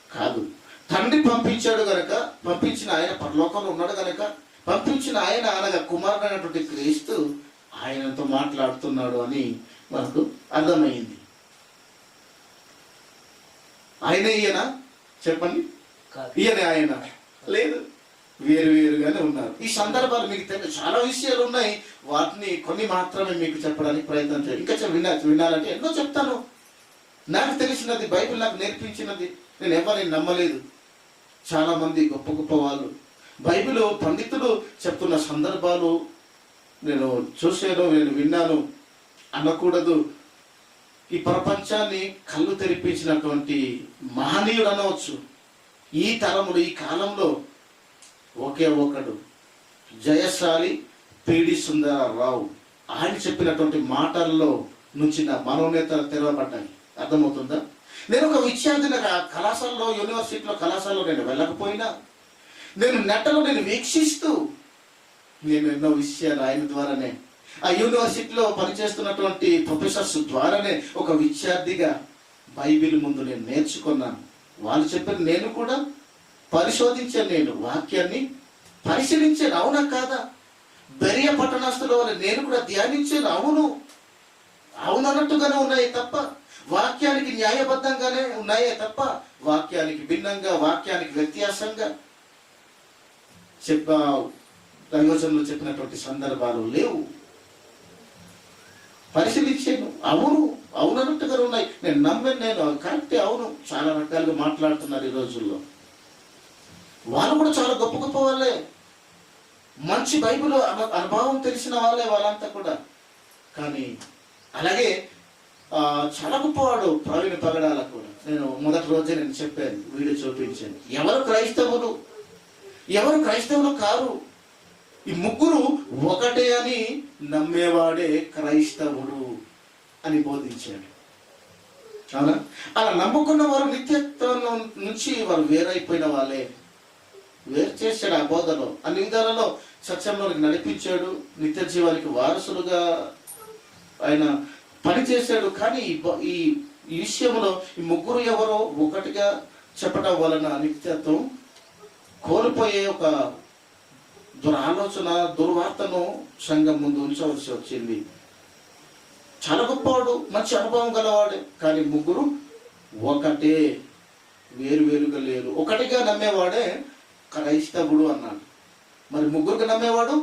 కాదు. తండ్రి పంపించాడు గనక, పంపించిన ఆయన పరలోకంలో ఉన్నాడు గనక, పంపించిన ఆయన అనగా కుమారుడైనటువంటి క్రీస్తు ఆయనతో మాట్లాడుతున్నాడు అని మనకు అర్థమైంది. ఆయనే ఈయన చెప్పండి? ఈయన ఆయన లేదు, వేరుగానే ఉన్నారు. ఈ సందర్భాలు మీకు తెలియదు, చాలా విషయాలు ఉన్నాయి. వాటిని కొన్ని మాత్రమే మీకు చెప్పడానికి ప్రయత్నం చేయాలి. ఇంకా వినాలంటే ఎన్నో చెప్తాను. నాకు తెలిసినది, బైబిల్ నాకు నేర్పించినది నేను ఎవరిని నమ్మలేదు. చాలా మంది గొప్ప గొప్ప వాళ్ళు బైబిల్ పండితులు చెప్తున్న సందర్భాలు నేను చూశాను, నేను విన్నాను. అనకూడదు. ఈ ప్రపంచాన్ని కళ్ళు తెరిపించినటువంటి మహనీయుడు అనవచ్చు. ఈ తరములు, ఈ కాలంలో ఒకే ఒకడు, జయశాలి పిడి సుందరరావు. ఆయన చెప్పినటువంటి మాటల్లో నుంచి నా మనోనేతలు తెరవబడ్డాయి. అర్థమవుతుందా? నేను ఒక విద్యార్థిని కళాశాలలో, యూనివర్సిటీలో, కళాశాలలో నేను వెళ్ళకపోయినా నేను నెట్టలో నేను వీక్షిస్తూ నేను ఎన్నో విషయాలు ఆయన ద్వారానే ఆ యూనివర్సిటీలో పనిచేస్తున్నటువంటి ప్రొఫెసర్స్ ద్వారానే ఒక విద్యార్థిగా బైబిల్ ముందు నేను నేర్చుకున్నాను. వాళ్ళు చెప్పిన నేను కూడా పరిశోధించాను, నేను వాక్యాన్ని పరిశీలించాను. అవునా కాదా? బెరియా పట్టణస్తుల వల్ల నేను కూడా ధ్యానించాను. అవునన్నట్టుగానే ఉన్నాయి తప్ప వాక్యానికి న్యాయబద్ధంగానే ఉన్నాయే తప్ప వాక్యానికి భిన్నంగా, వాక్యానికి వ్యత్యాసంగా దైవజనులు చెప్పినటువంటి సందర్భాలు లేవు. పరిశీలించాను, అవునన్నట్టుగా ఉన్నాయి. నేను నమ్మాను, నేను కరెక్టే, అవును. చాలా రకాలుగా మాట్లాడుతున్నారు ఈ రోజుల్లో. వాళ్ళు కూడా చాలా గొప్ప గొప్ప వాళ్ళే, మంచి బైబిల్ అనుభవం తెలిసిన వాళ్ళే వాళ్ళంతా కూడా. కానీ అలాగే చాలా గొప్పవాడు ప్రవీణ పగడాల కూడా. నేను మొదటి రోజే నేను చెప్పాను, వీడియో చూపించాను. ఎవరు క్రైస్తవులు కారు, ఈ ముగ్గురు ఒకటే అని నమ్మేవాడే క్రైస్తవుడు అని బోధించాడు. అవునా? అలా నమ్ముకున్న వారు నిత్యత్వం నుంచి వారు వేరైపోయిన వాళ్ళే. వేరు చేశాడు ఆ బోధలో, అన్ని విధాలలో సత్యంలోనికి నడిపించాడు, నిత్య జీవానికి వారసులుగా ఆయన పనిచేశాడు. కానీ ఈ విషయంలో ఈ ముగ్గురు ఎవరో ఒకటిగా చెప్పడం వలన నిత్యత్వం కోల్పోయే ఒక దురాలోచన, దుర్వార్తను సంఘం ముందు ఉంచవలసి వచ్చింది. చాలా గొప్పవాడు, మంచి అనుభవం గలవాడే, కానీ ముగ్గురు ఒకటే, వేరువేరుగా లేరు. ఒకటిగా నమ్మేవాడే క్రైస్తవుడు అన్నాడు. మరి ముగ్గురుగా నమ్మేవాడు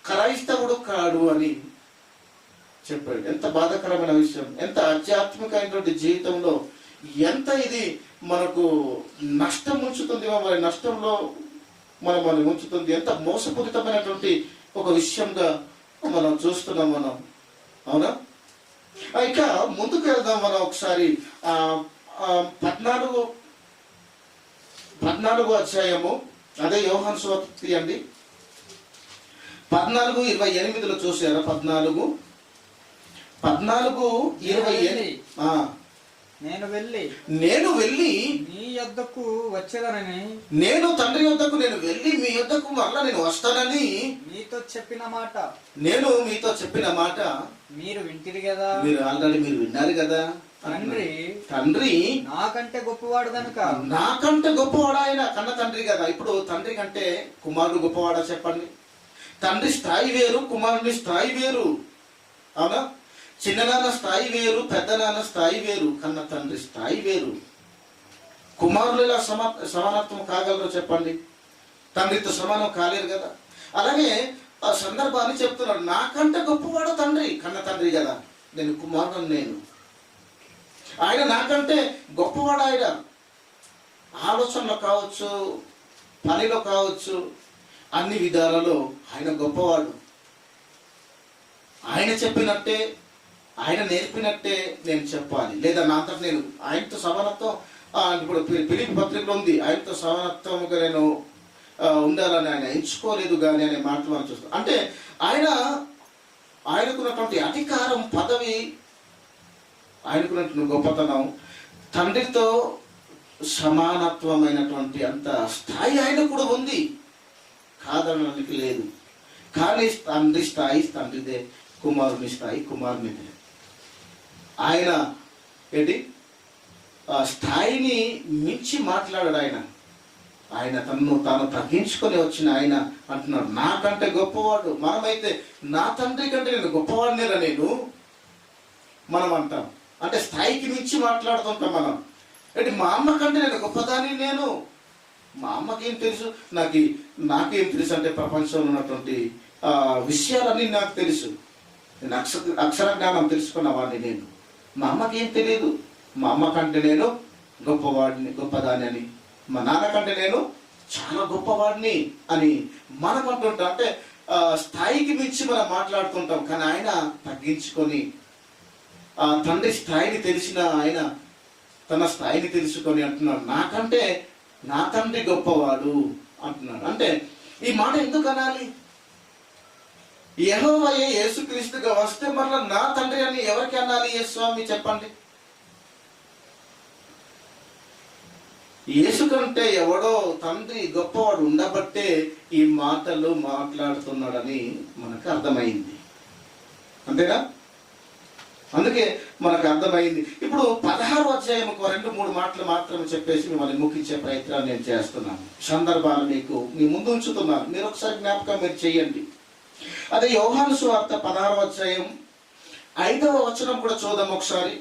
క్రైస్తవుడు కాడు అని చెప్పాడు. ఎంత బాధాకరమైన విషయం! ఎంత ఆధ్యాత్మికమైనటువంటి జీవితంలో ఎంత ఇది మనకు నష్టం ఉంచుతుంది, మరి నష్టంలో మనం ఉంచుతుంది. ఎంత మోసపూరితమైనటువంటి ఒక విషయంగా మనం చూస్తున్నాం మనం. అవునా? ఇక ముందుకు వెళ్దాం మనం ఒకసారి. 14వ అధ్యాయము, అదే యోహాను సువార్త తీయండి. 14:28 చూసారా? 14:28. నేను వెళ్ళి మీ యొద్దకు వచ్చేదనని, నేను తండ్రి యొద్దకు నేను వెళ్ళి మీ యొద్దకు మరలా నేను వస్తానని మీతో చెప్పిన మాట, నేను మీతో చెప్పిన మాట మీరు వింటిరి కదా, మీరు ఆల్రెడీ విన్నారు కదా. తండ్రి నాకంటే గొప్పవాడు కనుక, నాకంటే గొప్పవాడు ఆయన. కన్న తండ్రి కదా. ఇప్పుడు తండ్రి కంటే కుమారుడు గొప్పవాడా చెప్పండి? తండ్రి స్థాయి వేరు, కుమారుని స్థాయి వేరు. అవునా? చిన్ననాన్న స్థాయి వేరు, పెద్ద నాన్న స్థాయి వేరు, కన్న తండ్రి స్థాయి వేరు. కుమారులు ఇలా సమానత్వం కాగలరు చెప్పండి? తండ్రితో సమానం కాలేరు కదా. అలాగే ఆ సందర్భాన్ని చెప్తున్నాడు, నాకంటే గొప్పవాడు తండ్రి, కన్న తండ్రి కదా, నేను కుమారుడు. నేను ఆయన నాకంటే గొప్పవాడు. ఆయన ఆలోచనలో కావచ్చు, పనిలో కావచ్చు, అన్ని విధాలలో ఆయన గొప్పవాడు. ఆయన చెప్పినట్టే, ఆయన నేర్పినట్టే నేను చెప్పాలి, లేదా నా అంతటా నేను ఆయనతో సమానత్వం. ఇప్పుడు ఫిలిప్పీ పత్రికలో ఉంది, ఆయనతో సమానత్వముగా నేను ఉండాలని ఆయన ఎంచుకోలేదు కానీ అనే మాటలు మనం చూస్తాం. అంటే ఆయనకున్నటువంటి అధికారం, పదవి, ఆయనకున్నటువంటి గొప్పతనం, తండ్రితో సమానత్వమైనటువంటి అంత స్థాయి ఆయన కూడా ఉంది, కాదనడానికి లేదు. కానీ తండ్రి స్థాయి తండ్రిదే, కుమారుని స్థాయి కుమారునిదే. ఆయన స్థాయిని మించి మాట్లాడాడు ఆయన. ఆయన తనను తాను తగ్గించుకొని వచ్చిన ఆయన అంటున్నాడు, నాకంటే గొప్పవాడు. మనమైతే నా తండ్రి కంటే నేను గొప్పవాడినేరా నేను మనం అంటాం. అంటే స్థాయికి మించి మాట్లాడుతుంటాం మనం. అంటే మా అమ్మ కంటే నేను గొప్పదాన్ని, నేను మా అమ్మకేం తెలుసు, నాకేం తెలుసు అంటే ప్రపంచంలో ఉన్నటువంటి విషయాలన్నీ నాకు తెలుసు. నేను అక్షర జ్ఞానం తెలుసుకున్న వాడిని నేను. మా అమ్మకేం తెలియదు, మా అమ్మ కంటే నేను గొప్పదాన్ని అని, మా నాన్న కంటే నేను చాలా గొప్పవాడిని అని మనం అంటుంటాం. అంటే స్థాయికి మించి మనం మాట్లాడుతుంటాం. కానీ ఆయన తగ్గించుకొని తండ్రి స్థాయిని తెలిసిన ఆయన తన స్థాయిని తెలుసుకొని అంటున్నాడు, నాకంటే నా తండ్రి గొప్పవాడు అంటున్నాడు. అంటే ఈ మాట ఎందుకు అనాలి? యెహోవాయే యేసుక్రీస్తుగా వస్తే మరలా నా తండ్రి అని ఎవరికి అనాలి? యేసు స్వామి చెప్పండి. యేసు కంటే ఎవడో తండ్రి గొప్పవాడు ఉండబట్టే ఈ మాటలు మాట్లాడుతున్నాడని మనకు అర్థమైంది. అంతేనా? అందుకే మనకు అర్థమైంది. ఇప్పుడు 16వ అధ్యాయం 2-3 మాటలు మాత్రమే చెప్పేసి మిమ్మల్ని ముగించే ప్రయత్నాన్ని నేను చేస్తున్నాను. సందర్భాలు మీకు మీ ముందు ఉంచుతున్నాను, మీరు ఒకసారి జ్ఞాపకం మీరు చేయండి. అదే యోహాను సువార్త 16వ అధ్యాయం 5వ వచనం కూడా చూద్దాం ఒకసారి.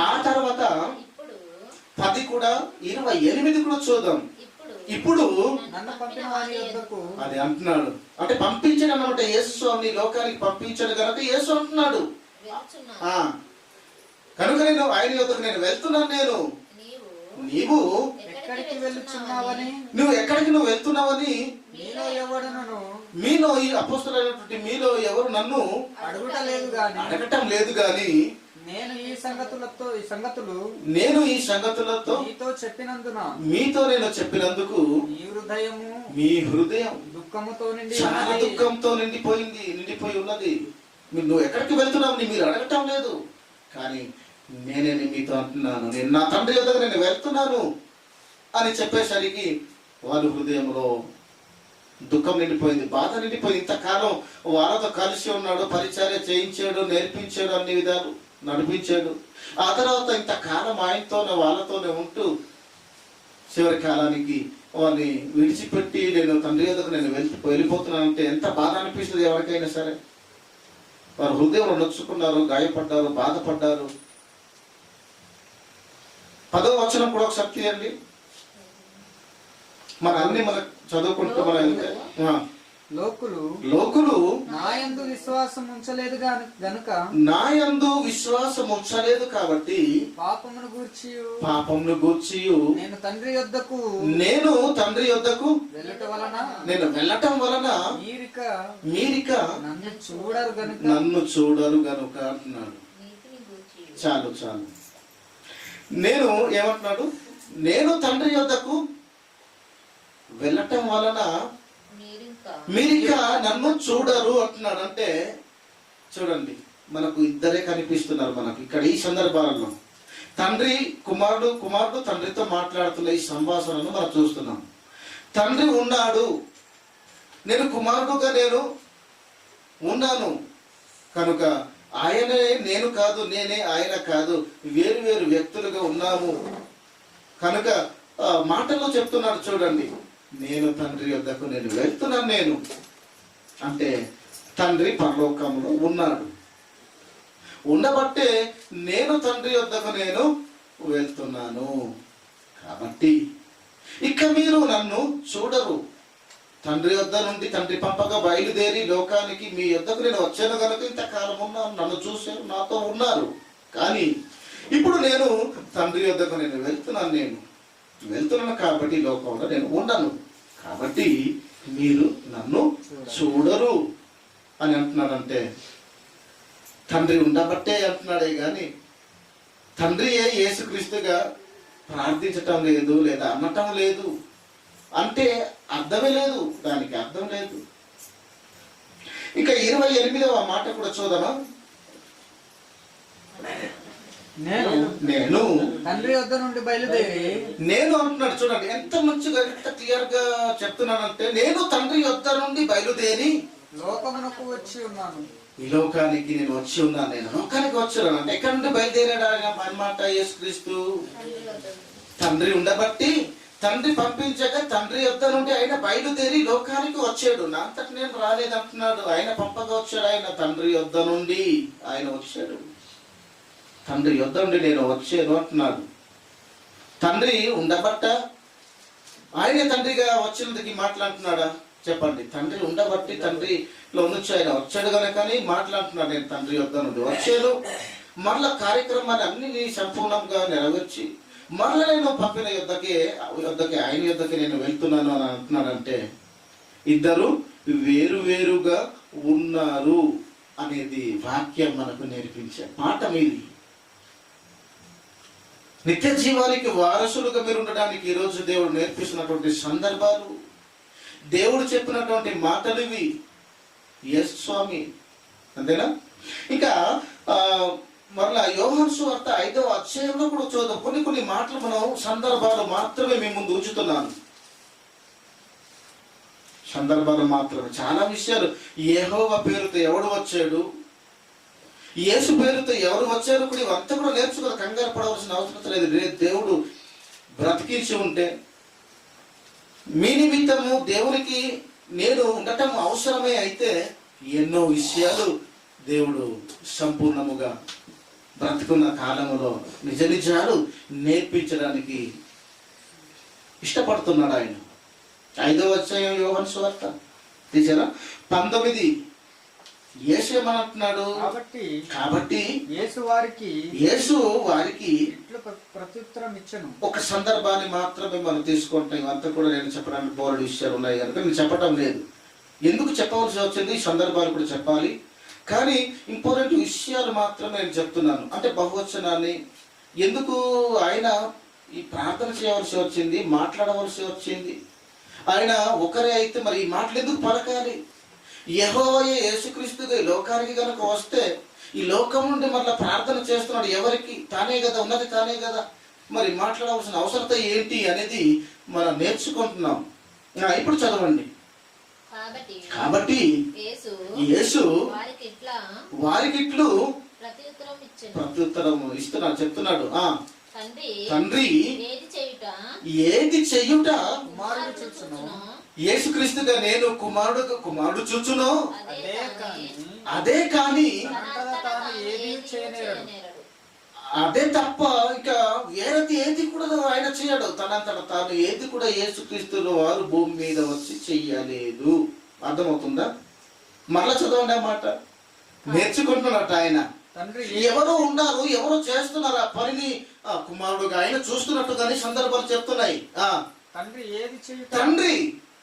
ఆ తర్వాత ఇప్పుడు 10 కూడా 28 కూడా చూద్దాం. ఇప్పుడు నన్ను పంపిన వారి యొద్దకు అది అంటున్నాడు, అంటే పంపించాడు అన్నమాట. యేసు స్వామిని లోకానికి పంపించాడు కనుక యేసు అంటున్నాడు, వెళ్తున్నాను. కనుక నేను ఆయన యొద్దకు నేను వెళ్తున్నాను. నేను నీవు ఎక్కడికి వెళ్ళుచున్నావని నువ్వు ఎక్కడికి నువ్వు వెళ్తున్నావని మీలో ఎవడును మీలో ఈ అపోస్తలుడైనటువంటి మీలో ఎవరు నన్ను అడుగుటలేదు గాని అడగటం లేదు గాని నేను ఈ సంగతులు నేను ఈ సంగతులతో మీతో చెప్పినందున మీతో నేను చెప్పినందుకు మీ హృదయం దుఃఖముతో నిండి చాలా ఉన్నది. దుఃఖంతో నిండిపోయి ఉన్నది. నువ్వు ఎక్కడికి వెళ్తున్నావు మీరు అడగటం లేదు, కానీ నేనే మీతో అంటున్నాను, నేను నా తండ్రి యొద్దకు నేను వెళ్తున్నాను అని చెప్పేసరికి వారి హృదయంలో దుఃఖం నిండిపోయింది, బాధ నిండిపోయింది. ఇంతకాలం వాళ్ళతో కలిసి ఉన్నాడు, పరిచర్య చేయించాడు, నేర్పించాడు, అన్ని విధాలు నడిపించాడు. ఆ తర్వాత ఇంతకాలం ఆయనతోనే వాళ్ళతోనే ఉంటూ చివరి కాలానికి వారిని విడిచిపెట్టి నేను తండ్రి యొద్దకు నేను వెళ్ళిపోతున్నానంటే ఎంత బాధ అనిపిస్తుంది ఎవరికైనా సరే. వారు హృదయంలో నొచ్చుకున్నారు, గాయపడ్డారు, బాధపడ్డారు. 10వ వచనం కూడా ఒకసారి తీయండి. మన అన్ని మనకు చదువుకుంటూ మన లోకులు నాయందు విశ్వాసం ఉంచలేదు గనుక నాయందు విశ్వాసం ఉంచలేదు కాబట్టి పాపమును గూర్చి నేను తండ్రి యొద్దకు వెళ్ళటం వలన మీరిక నన్ను చూడరు గనుక అంటున్నాడు. చాలు నేను ఏమంటున్నాడు, నేను తండ్రి యొద్దకు వెళ్ళటం వలన మీరిక నన్ను చూడరు అంటున్నాడు. అంటే చూడండి, మనకు ఇద్దరే కనిపిస్తున్నారు మనకు ఇక్కడ ఈ సందర్భాలలో. తండ్రి కుమారుడు తండ్రితో మాట్లాడుతున్న ఈ సంభాషణను మనం చూస్తున్నాం. తండ్రి ఉన్నాడు, నేను కుమారుడుగా నేను ఉన్నాను కనుక ఆయనే నేను కాదు, నేనే ఆయన కాదు, వేరు వేరు వ్యక్తులుగా ఉన్నాము కనుక మాటల్లో చెప్తున్నాడు. చూడండి, నేను తండ్రి యొద్దకు నేను వెళ్తున్నాను. నేను అంటే తండ్రి పరలోకంలో ఉన్నాడు, ఉండబట్టే నేను తండ్రి యొద్దకు నేను వెళ్తున్నాను. కాబట్టి ఇక మీరు నన్ను చూడరు. తండ్రి యొద్ద నుండి తండ్రి పంపగా బయలుదేరి లోకానికి మీ యొద్దకు నేను వచ్చాను కనుక ఇంతకాలం ఉన్నాను, నన్ను చూశారు, నాతో ఉన్నారు. కానీ ఇప్పుడు నేను తండ్రి యొద్దకు నేను వెళ్తున్నాను కాబట్టి లోకంలో నేను ఉండను, కాబట్టి మీరు నన్ను చూడరు అని అంటున్నాడంటే తండ్రి ఉండబట్టే అంటున్నాడే కానీ తండ్రి యేసుక్రీస్తుగా ప్రార్థించటం లేదు లేదా అనటం లేదు అంటే అర్థమే లేదు, దానికి అర్థం లేదు. ఇంకా 28వ మాట కూడా చూద్దామా. నేను తండ్రి యొద్ద నుండి బయలుదేరి నేను అంటున్నాడు. చూడండి ఎంత మంచిగా ఎంత క్లియర్ గా చెప్తున్నానంటే, నేను తండ్రి యొద్ద నుండి బయలుదేరి లోకమునకు వచ్చి ఉన్నాను, ఈ లోకానికి నేను వచ్చి ఉన్నాను. నేను లోకానికి వచ్చాను అంటే ఎక్కడి నుండి బయలుదేరాడు ఆయన అన్నమాట యేసుక్రీస్తు. తండ్రి ఉండబట్టి తండ్రి పంపించగా తండ్రి యొద్ద నుండి ఆయన బయలుదేరి లోకానికి వచ్చాడు. నా అంతటి నేను రాలేదంటున్నాడు, ఆయన పంపగా వచ్చాడు. ఆయన తండ్రి యొద్ద నుండి ఆయన వచ్చాడు, తండ్రి యొద్ద నుండి నేను వచ్చాను అంటున్నాడు. తండ్రి ఉండబట్ట ఆయన తండ్రిగా వచ్చినందుకు మాట్లాడుతున్నాడా చెప్పండి? తండ్రి ఉండబట్టి తండ్రిలో నుంచి ఆయన వచ్చాడు కనుక మాట్లాడుతున్నాడు. నేను తండ్రి యొద్ద నుండి వచ్చాను, మరలా కార్యక్రమాన్ని అన్ని సంపూర్ణంగా నెరవేర్చి మరలా నేను పంపిన యొద్దకి ఆయన యొద్దకి నేను వెళ్తున్నాను అని అంటున్నాడంటే ఇద్దరు వేరువేరుగా ఉన్నారు అనేది వాక్యం మనకు నేర్పించే పాఠం ఇది. నిత్య జీవానికి వారసులుగా మీరు ఉండడానికి ఈరోజు దేవుడు నేర్పిస్తున్నటువంటి సందర్భాలు, దేవుడు చెప్పినటువంటి మాటలు ఇవి. ఎస్ స్వామి, అంతేనా? ఇంకా మరలా యోహాను సువార్త 5వ అధ్యాయంలో కూడా చూద్దాం. కొన్ని మాటలు మనం సందర్భాలు మాత్రమే మీ ముందు ఉంచుతున్నాను, సందర్భాలు మాత్రమే. చాలా విషయాలు యెహోవా పేరుతో ఎవడు వచ్చాడు, యేసు పేరుతో ఎవరు వచ్చారో కూడా ఇవంతా కూడా నేర్చుకోవాలి. కంగారు పడవలసిన అవసరం లేదు. దేవుడు బ్రతికించి ఉంటే మీ నిమిత్తము దేవునికి నేను ఉండటం అవసరమే. అయితే ఎన్నో విషయాలు దేవుడు సంపూర్ణముగా బ్రతుకున్న కాలంలో నిజ నిజాలు నేర్పించడానికి ఇష్టపడుతున్నాడు ఆయన. 5వ అధ్యాయం యోహాను సువార్త తీసారా 19 యేసు ఏమంటున్నాడు? కాబట్టి యేసు వారికి ఇట్లు ప్రత్యుత్తరం ఇచ్చెను. ఒక సందర్భాన్ని మాత్రమే మనం తీసుకుంటాం. ఇవంతా కూడా నేను చెప్పడానికి బోర్డు విషయాలు ఉన్నాయి కనుక నేను చెప్పడం లేదు. ఎందుకు చెప్పవలసి వచ్చింది, ఈ సందర్భాలు కూడా చెప్పాలి. కానీ ఇంపార్టెంట్ విషయాలు మాత్రమే నేను చెప్తున్నాను. అంటే బహువచనాన్ని ఎందుకు ఆయన ఈ ప్రార్థన చేయవలసి వచ్చింది, మాట్లాడవలసి వచ్చింది. ఆయన ఒకరే అయితే మరి ఈ మాటలు ఎందుకు పలకాలి? యెహోవాయే యేసుక్రీస్తుగా ఈ లోకానికి కనుక వస్తే ఈ లోకం నుండి మళ్ళీ ప్రార్థన చేస్తున్నాడు ఎవరికి? తానే కదా, ఉన్నది తానే కదా. మరి మాట్లాడవలసిన అవసరత ఏంటి అనేది మనం నేర్చుకుంటున్నాం. ఇప్పుడు చదవండి. కాబట్టి యేసు వారికి ఇట్లు ప్రత్యుత్తరం ఇస్తున్నాడు, చెప్తున్నాడు. తండ్రి ఏది చేయుట యేసుక్రీస్తుగా నేను కుమారుడు చూచును, అదే కానీ అదే తప్ప ఇంకా వేరేది ఏది కూడా ఆయన చేయడు. తనంతట తాను ఏది కూడా యేసుక్రీస్తులో వారు భూమి మీద వచ్చి చెయ్యలేదు. అర్థమవుతుందా? మరలా చదవండి ఆ మాట. నేర్చుకుంటున్నట్టు ఆయన ఎవరో ఉన్నారు, ఎవరో చేస్తున్నారు ఆ పనిని. కుమారుడుగా ఆయన చూస్తున్నట్టుగానే సందర్భాలు చెప్తున్నాయి. తండ్రి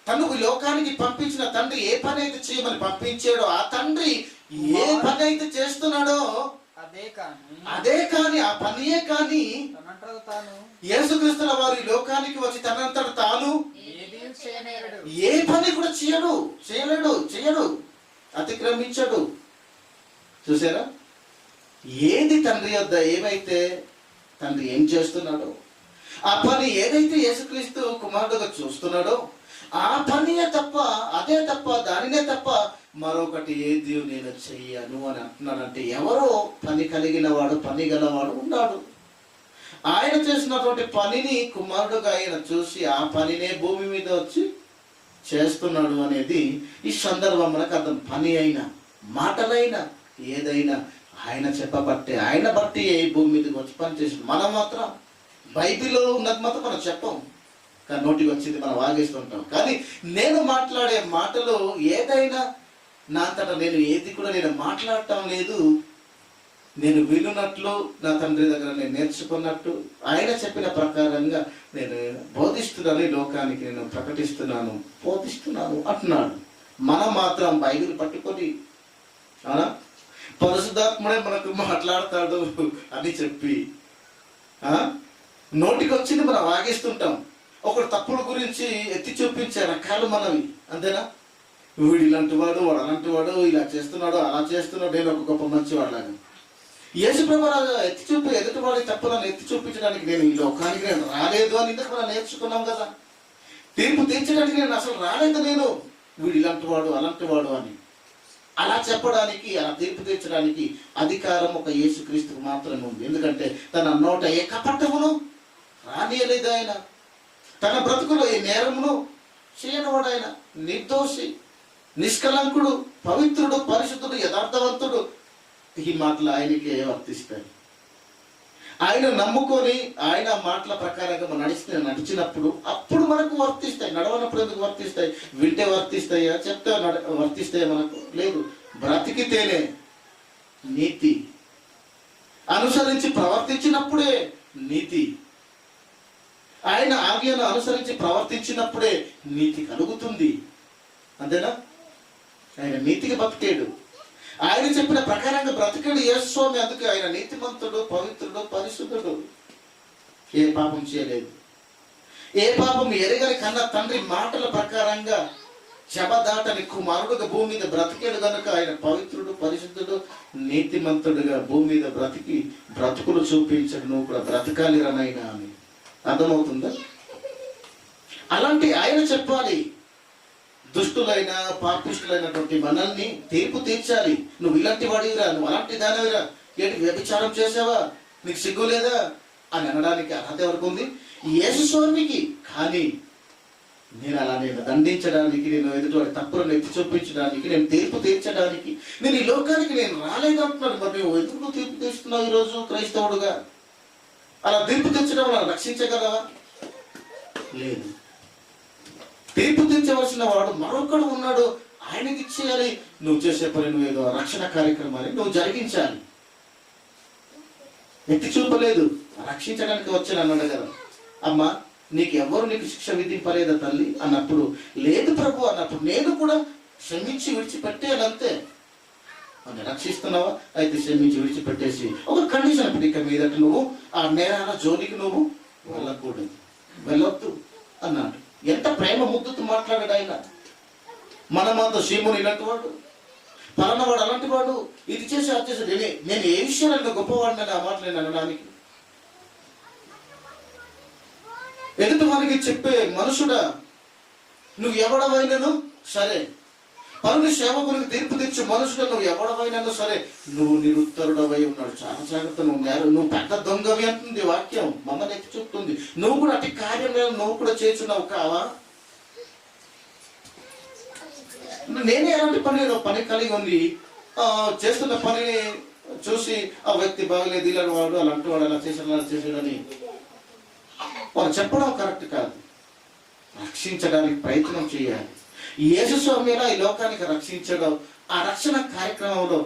తను లోకానికి పంపించిన తండ్రి ఏ పని అయితే చేయమని పంపించాడో ఆ తండ్రి ఏ పని అయితే చేస్తున్నాడో అదే కాని ఆ పనియే కాని యేసుక్రీస్తుల వారు ఈ లోకానికి వచ్చి తనంతట తాను ఏ పని కూడా చేయలేడు, అతిక్రమించడు. చూసారా? ఏది తండ్రి వద్ద ఏమైతే తండ్రి ఏం చేస్తున్నాడో ఆ పని ఏదైతే యేసుక్రీస్తు కుమారుడుగా చూస్తున్నాడో ఆ పనియే తప్ప, అదే తప్ప, దానినే తప్ప మరొకటి ఏది నేను చెయ్యను అని అంటున్నాడంటే ఎవరో పని కలిగిన వాడు, పని గలవాడు ఉన్నాడు. ఆయన చేసినటువంటి పనిని కుమారుడుగా ఆయన చూసి ఆ పనినే భూమి మీద వచ్చి చేస్తున్నాడు అనేది ఈ సందర్భం మనకు అర్థం. పని అయినా మాటలైనా ఏదైనా ఆయన చెప్పబట్టే, ఆయన బట్టి ఏ భూమి మీదకి వచ్చి పని చేసి మనం మాత్రం బైబిల్లో ఉన్నది మాత్రం మనం చెప్పం. కానీ నోటికి వచ్చింది మనం వాగేస్తుంటాం. కానీ నేను మాట్లాడే మాటలు ఏదైనా నా అంతటా నేను ఏది కూడా నేను మాట్లాడటం లేదు. నేను వినున్నట్లు నా తండ్రి దగ్గర నేను నేర్చుకున్నట్టు ఆయన చెప్పిన ప్రకారంగా నేను బోధిస్తున్నాను, ఈ లోకానికి నేను ప్రకటిస్తున్నాను, బోధిస్తున్నాను అంటున్నాడు. మనం మాత్రం బైబిల్ పట్టుకొని పరిశుద్ధాత్ముడే మనకు మాట్లాడతాడు అని చెప్పి నోటికి వచ్చింది మనం వాగేస్తుంటాం. ఒకడు తప్పుడు గురించి ఎత్తి చూపించే రకాలు మనవి, అంతేనా? వీడు ఇలాంటి వాడు, వాడు అలాంటి వాడు, ఇలా చేస్తున్నాడు, అలా చేస్తున్నాడు, నేను ఒక గొప్ప మంచివాడులాగా. యేసు ప్రభువు ఎత్తి చూపి ఎదుటివాడి తప్పులను ఎత్తి చూపించడానికి నేను ఈ లోకానికి నేను రాలేదు అని ఇంతకు మనం నేర్చుకున్నాం కదా. తీర్పు తీర్చడానికి నేను అసలు రాలేదు, నేను వీడు ఇలాంటి వాడు, అలాంటి వాడు అని అలా చెప్పడానికి, అలా తీర్పు తీర్చడానికి అధికారం ఒక యేసుక్రీస్తుకు మాత్రమే ఉంది. ఎందుకంటే తన నోట ఏ కపటమును రానియలేదు ఆయన, తన బ్రతుకులో ఏ నేరమును చేయనివాడు ఆయన. నిర్దోషి, నిష్కలంకుడు, పవిత్రుడు, పరిశుద్ధుడు, యథార్థవంతుడు. ఈ మాటలు ఆయనకే వర్తిస్తాయి. ఆయన నమ్ముకొని ఆయన మాటల ప్రకారంగా మనం నడిచినప్పుడు అప్పుడు మనకు వర్తిస్తాయి. నడవనప్పుడు ఎందుకు వర్తిస్తాయి? వింటే వర్తిస్తాయా? చెప్తే వర్తిస్తాయా? మనకు లేదు. బ్రతికితేనే నీతి, అనుసరించి ప్రవర్తించినప్పుడే నీతి. ఆయన ఆజ్ఞను అనుసరించి ప్రవర్తించినప్పుడే నీతి కలుగుతుంది, అంతేనా? ఆయన నీతికి బతికేడు, ఆయన చెప్పిన ప్రకారంగా బ్రతికేడు యేసుస్వామి. అందుకే ఆయన నీతిమంతుడు, పవిత్రుడు, పరిశుద్ధుడు. ఏ పాపం చేయలేదు, ఏ పాపం ఎరగని కన్న తండ్రి మాటల ప్రకారంగా శబదాటని కుమారుడుగా భూమి మీద బ్రతికేడు కనుక ఆయన పవిత్రుడు, పరిశుద్ధుడు, నీతిమంతుడుగా భూమి మీద బ్రతికి బ్రతుకులు చూపించడు. నువ్వు కూడా బ్రతకాలి రనైనా అని. అర్థమవుతుందా? అలాంటి ఆయన చెప్పాలి. దుష్టులైన పాపిష్టులైనటువంటి మనల్ని తీర్పు తీర్చాలి. నువ్వు ఇలాంటి వాడివిరా, నువ్వు అలాంటి దానివిరా, ఏంటి వ్యభిచారం చేసావా, నీకు సిగ్గు లేదా అని అనడానికి అర్హత ఎవరికి ఉంది? యేసు స్వామికి. కానీ నేను దండించడానికి, నేను ఎదుటి తప్పులను ఎత్తి చూపించడానికి, నేను తీర్పు తీర్చడానికి నేను ఈ లోకానికి నేను రాలేదంటున్నాను. మరి నువ్వు ఎందుకు తీర్పు తీస్తున్నావు ఈరోజు క్రైస్తవుడుగా? అలా తీర్పు తీర్చడం వల్ల రక్షించగలవా? లేదు. తీర్పు తీర్చవలసిన వాడు మరొకడు ఉన్నాడు, ఆయనకి ఇచ్చేయాలి. నువ్వు చేసే పని నువ్వు ఏదో రక్షణ కార్యక్రమాన్ని నువ్వు జరిగించాలి. ఎత్తి చూపలేదు, రక్షించడానికి వచ్చాను అన్నాడు కదా. అమ్మా, నీకు ఎవరు నీకు శిక్ష విధింపలేదా తల్లి అన్నప్పుడు, లేదు ప్రభు అన్నప్పుడు, నేను కూడా క్షమించి విడిచిపెట్టేయాలి అంతే. అని రక్షిస్తున్నావా? అయితే క్షమించి విడిచిపెట్టేసి ఒక కండిషన్ అప్పుడు, ఇక మీదట నువ్వు ఆ నేరాల జోలికి నువ్వు వెళ్ళకూడదు, వెళ్ళొద్దు అన్నాడు. ఎంత ప్రేమ ముద్దుతో మాట్లాడాడు ఆయన. మనమంతా సీముని ఇలాంటి వాడు, పలానవాడు అలాంటి వాడు, ఇది చేసి అది చేసి, నేను ఏ విషయాలను గొప్పవాడిని ఆ మాటలు అనడానికి ఎదుటి వారికి చెప్పే మనుషుడా? నువ్వు ఎవడవైనను సరే, పరుని సేవకునికి తీర్పు తెచ్చు మనుషుడు నువ్వు ఎవడవైనను సరే, నువ్వు నిరుత్తరుడవై ఉన్నాడు. చాలా జాగ్రత్త, నువ్వు పెద్ద దొంగవి అంటుంది వాక్యం, మమ్మల్ని ఎత్తి చూపుతుంది. నువ్వు కూడా అట్టి కార్యం నువ్వు కూడా చేస్తున్నావు కావా? నేనే ఎలాంటి పని కలిగి ఉంది, చేస్తున్న పనిని చూసి ఆ వ్యక్తి బాగలేదు, ఇలాంటి వాడు అలాంటి వాడు అలా చేసాడని వాళ్ళు చెప్పడం కరెక్ట్ కాదు. రక్షించడానికి ప్రయత్నం చేయాలి. యేసు స్వామిలా ఈ లోకానికి రక్షించడం, ఆ రక్షణ కార్యక్రమంలో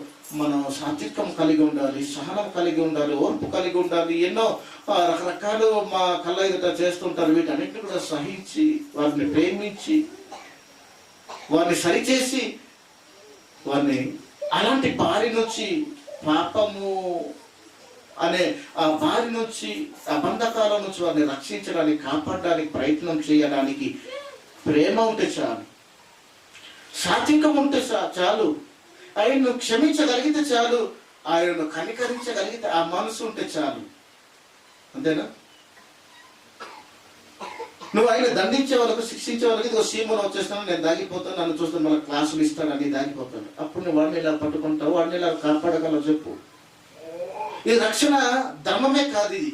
మనం సాత్వికం కలిగి ఉండాలి, సహనం కలిగి ఉండాలి, ఓర్పు కలిగి ఉండాలి. ఎన్నో రకరకాలు మా కళ్ళ ఎదుట చేస్తుంటారు. వీటన్నిటిని కూడా సహించి, వారిని ప్రేమించి, వారిని సరిచేసి, వారిని అలాంటి బారి నుంచి, పాపము అనే ఆ బారి నుంచి, ఆ బంధకాల నుంచి వారిని రక్షించడానికి, కాపాడడానికి ప్రయత్నం చేయడానికి ప్రేమ ఉంటే చాలు, సాత్వికం ఉంటే చాలు, ఆయన్ను క్షమించగలిగితే చాలు, ఆయనను కనికరించగలిగితే ఆ మనసు ఉంటే చాలు. అంతేనా? నువ్వు ఆయన దండించే వాళ్ళకు, శిక్షించే వాళ్ళకి, ఇదిగో సీమను వచ్చేస్తాను, నేను దాగిపోతాను, నన్ను చూస్తాను, మన క్లాసులు ఇస్తానని దాగిపోతాను. అప్పుడు నువ్వు వాడిని ఇలా పట్టుకుంటావు, వాడిని ఇలా కాపాడగలవు చెప్పు. ఇది రక్షణ ధర్మమే కాదు. ఇది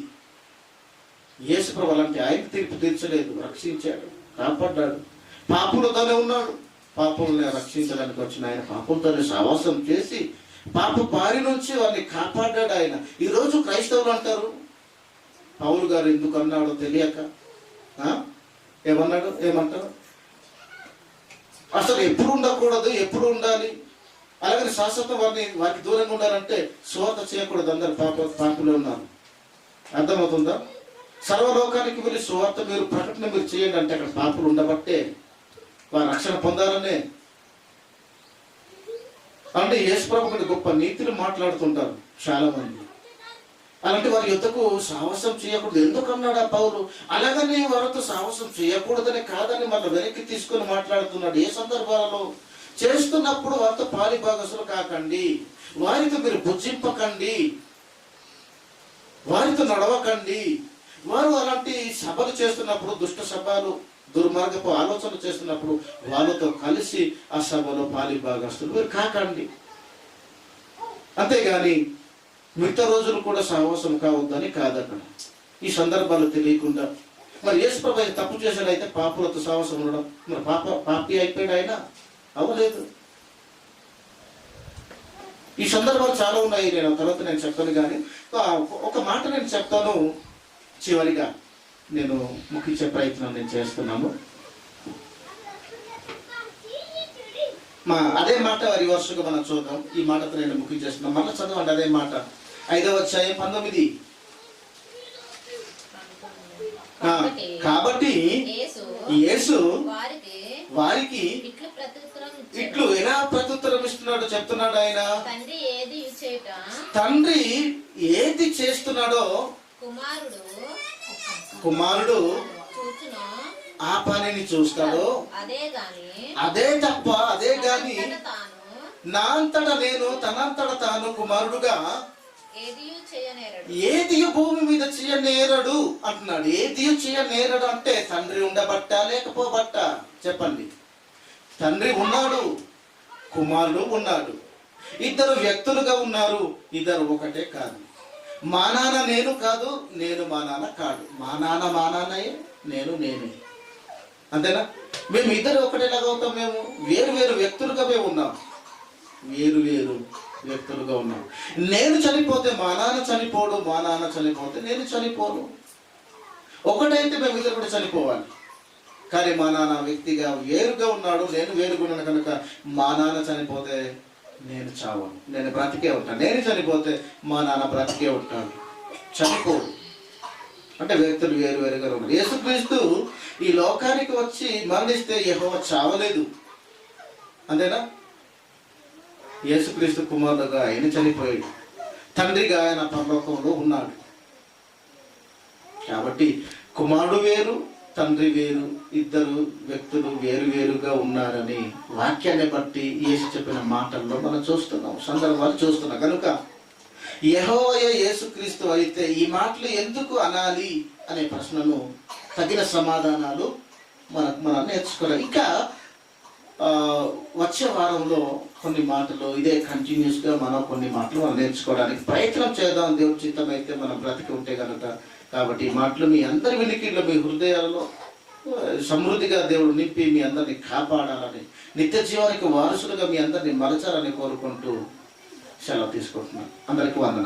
యేసు ప్రభు అలాంటి ఆయన తీర్పు తీర్చలేదు, రక్షించాడు, కాపాడ్డాడు. పాపులతోనే ఉన్నాడు, పాపుల్ని రక్షించడానికి వచ్చిన ఆయన పాపులతోనే సహవాసం చేసి పాప బారి నుంచి వారిని కాపాడ్డాడు ఆయన. ఈరోజు క్రైస్తవులు అంటారు, పౌలు గారు ఎందుకు అన్నాడో తెలియక ఏమంటారు, అసలు ఎప్పుడు ఉండకూడదు, ఎప్పుడు ఉండాలి, అలాగే శాశ్వతం వారికి దూరంగా ఉండాలంటే సువార్త చేయకూడదు, అందరు పాపులే ఉన్నారు. అర్థమవుతుందా? సర్వలోకానికి వెళ్ళి సువార్త మీరు ప్రకటన మీరు చేయండి అంటే అక్కడ పాపులు ఉండబట్టే వారు రక్షణ పొందాలనే. అంటే యేసు ప్రభువుని గొప్ప నీతిని మాట్లాడుతుంటారు చాలా మంది. అలాంటి వారి యుద్ధకు సాహసం చేయకూడదు ఎందుకు అన్నాడు ఆ పౌలు? అలాగని వారితో సాహసం చేయకూడదని కాదని మళ్ళీ వెనక్కి తీసుకొని మాట్లాడుతున్నాడు. ఏ సందర్భాలలో? చేస్తున్నప్పుడు వారితో పాలి భాగస్సులు కాకండి, వారితో మీరు భుజింపకండి, వారితో నడవకండి. వారు అలాంటి సభలు చేస్తున్నప్పుడు, దుష్ట సభలు, దుర్మార్గపు ఆలోచనలు చేస్తున్నప్పుడు వాళ్ళతో కలిసి ఆ సభలో పాలి భాగస్తులు మీరు కాకండి. అంతేగాని మిగతా రోజులు కూడా సహవాసం కావద్దని కాదక్కడ. ఈ సందర్భాలు తెలియకుండా మరి యేసు ప్రభు తప్పు చేశాడైతే పాపులతో సహవాసం ఉండడం, మరి పాపి అయిపోయాడు ఆయన? అవ్వలేదు. ఈ సందర్భాలు చాలా ఉన్నాయి, తర్వాత నేను చెప్తాను. కానీ ఒక మాట నేను చెప్తాను చివరిగా, నేను ముగించే ప్రయత్నం నేను చేస్తున్నాను. అదే మాట రివర్స్గా మనం చూద్దాం. ఈ మాటతో నేను ముగించేస్తున్నాను. మళ్ళీ చదవండి అదే మాట, 5వ అధ్యాయం 19. కాబట్టి యేసు వారికి ఇట్లు ఎలా ప్రత్యుత్తరం ఇస్తున్నాడో చెప్తున్నాడు ఆయన. తండ్రి ఏది చేస్తున్నాడో కుమారుడు ఆ పనిని చూస్తాడో అదే తప్ప, అదే గాని నా అంతటా నేను తనంతట తాను కుమారుడుగా ఏది భూమి మీద చేయనేరడు అంటున్నాడు. ఏది చేయనేరడు అంటే తండ్రి ఉండబట్ట లేకపోబట్ట? చెప్పండి. తండ్రి ఉన్నాడు, కుమారుడు ఉన్నాడు, ఇద్దరు వ్యక్తులుగా ఉన్నారు. ఇద్దరు ఒకటే కాదు. మా నాన్న నేను కాదు, నేను మా నాన్న కాదు. మా నాన్నయే, నేను నేనే. అంతేనా? మేము ఇద్దరు ఒకటేలాగా అవుతాం. మేము వేరు వేరు వ్యక్తులుగా మేము ఉన్నాం. వేరు వేరు వ్యక్తులుగా ఉన్నాం. నేను చనిపోతే మా నాన్న చనిపోడు, మా నాన్న చనిపోతే నేను చనిపోను. ఒకటైతే మేము ఇద్దరు కూడా చనిపోవాలి. కానీ మా నాన్న వ్యక్తిగా వేరుగా ఉన్నాడు, నేను వేరుగా ఉన్నాను కనుక మా నాన్న చనిపోతే నేను చావను, నేను బ్రతికే ఉంటాను. నేను చనిపోతే మా నాన్న బ్రతికే ఉంటాడు, చనిపోడు. అంటే వ్యక్తులు వేరు వేరుగా ఉన్నారు. యేసుక్రీస్తు ఈ లోకానికి వచ్చి మరణిస్తే యెహోవా చావలేదు. అంతేనా? యేసుక్రీస్తు కుమారుడుగా ఆయన చనిపోయాడు, తండ్రిగా ఆయన పరలోకంలో ఉన్నాడు. కాబట్టి కుమారుడు వేరు, తండ్రి వేరు, ఇద్దరు వ్యక్తులు వేరు వేరుగా ఉన్నారని వాక్యాన్ని బట్టి యేసు చెప్పిన మాటల్లో మనం చూస్తున్నాం, సందర్భాలు చూస్తున్నాం. కనుక యెహోవాయే యేసుక్రీస్తు అయితే ఈ మాటలు ఎందుకు అనాలి అనే ప్రశ్నను తగిన సమాధానాలు మనం నేర్చుకోవాలి. ఇంకా వచ్చే వారంలో కొన్ని మాటలు ఇదే కంటిన్యూస్గా మనం కొన్ని మాటలు మనం నేర్చుకోవడానికి ప్రయత్నం చేద్దాం, దేవుడి చిత్తం అయితే మనం బ్రతికి ఉంటే కనుక. కాబట్టి ఈ మాటలు మీ అందరి వినికిడిలో, మీ హృదయాలలో సమృద్ధిగా దేవుడు నింపి మీ అందరిని కాపాడాలని, నిత్య జీవానికి వారసులుగా మీ అందరిని మలచాలని కోరుకుంటూ సెలవు తీసుకుంటున్నాను. అందరికీ వందనాలు.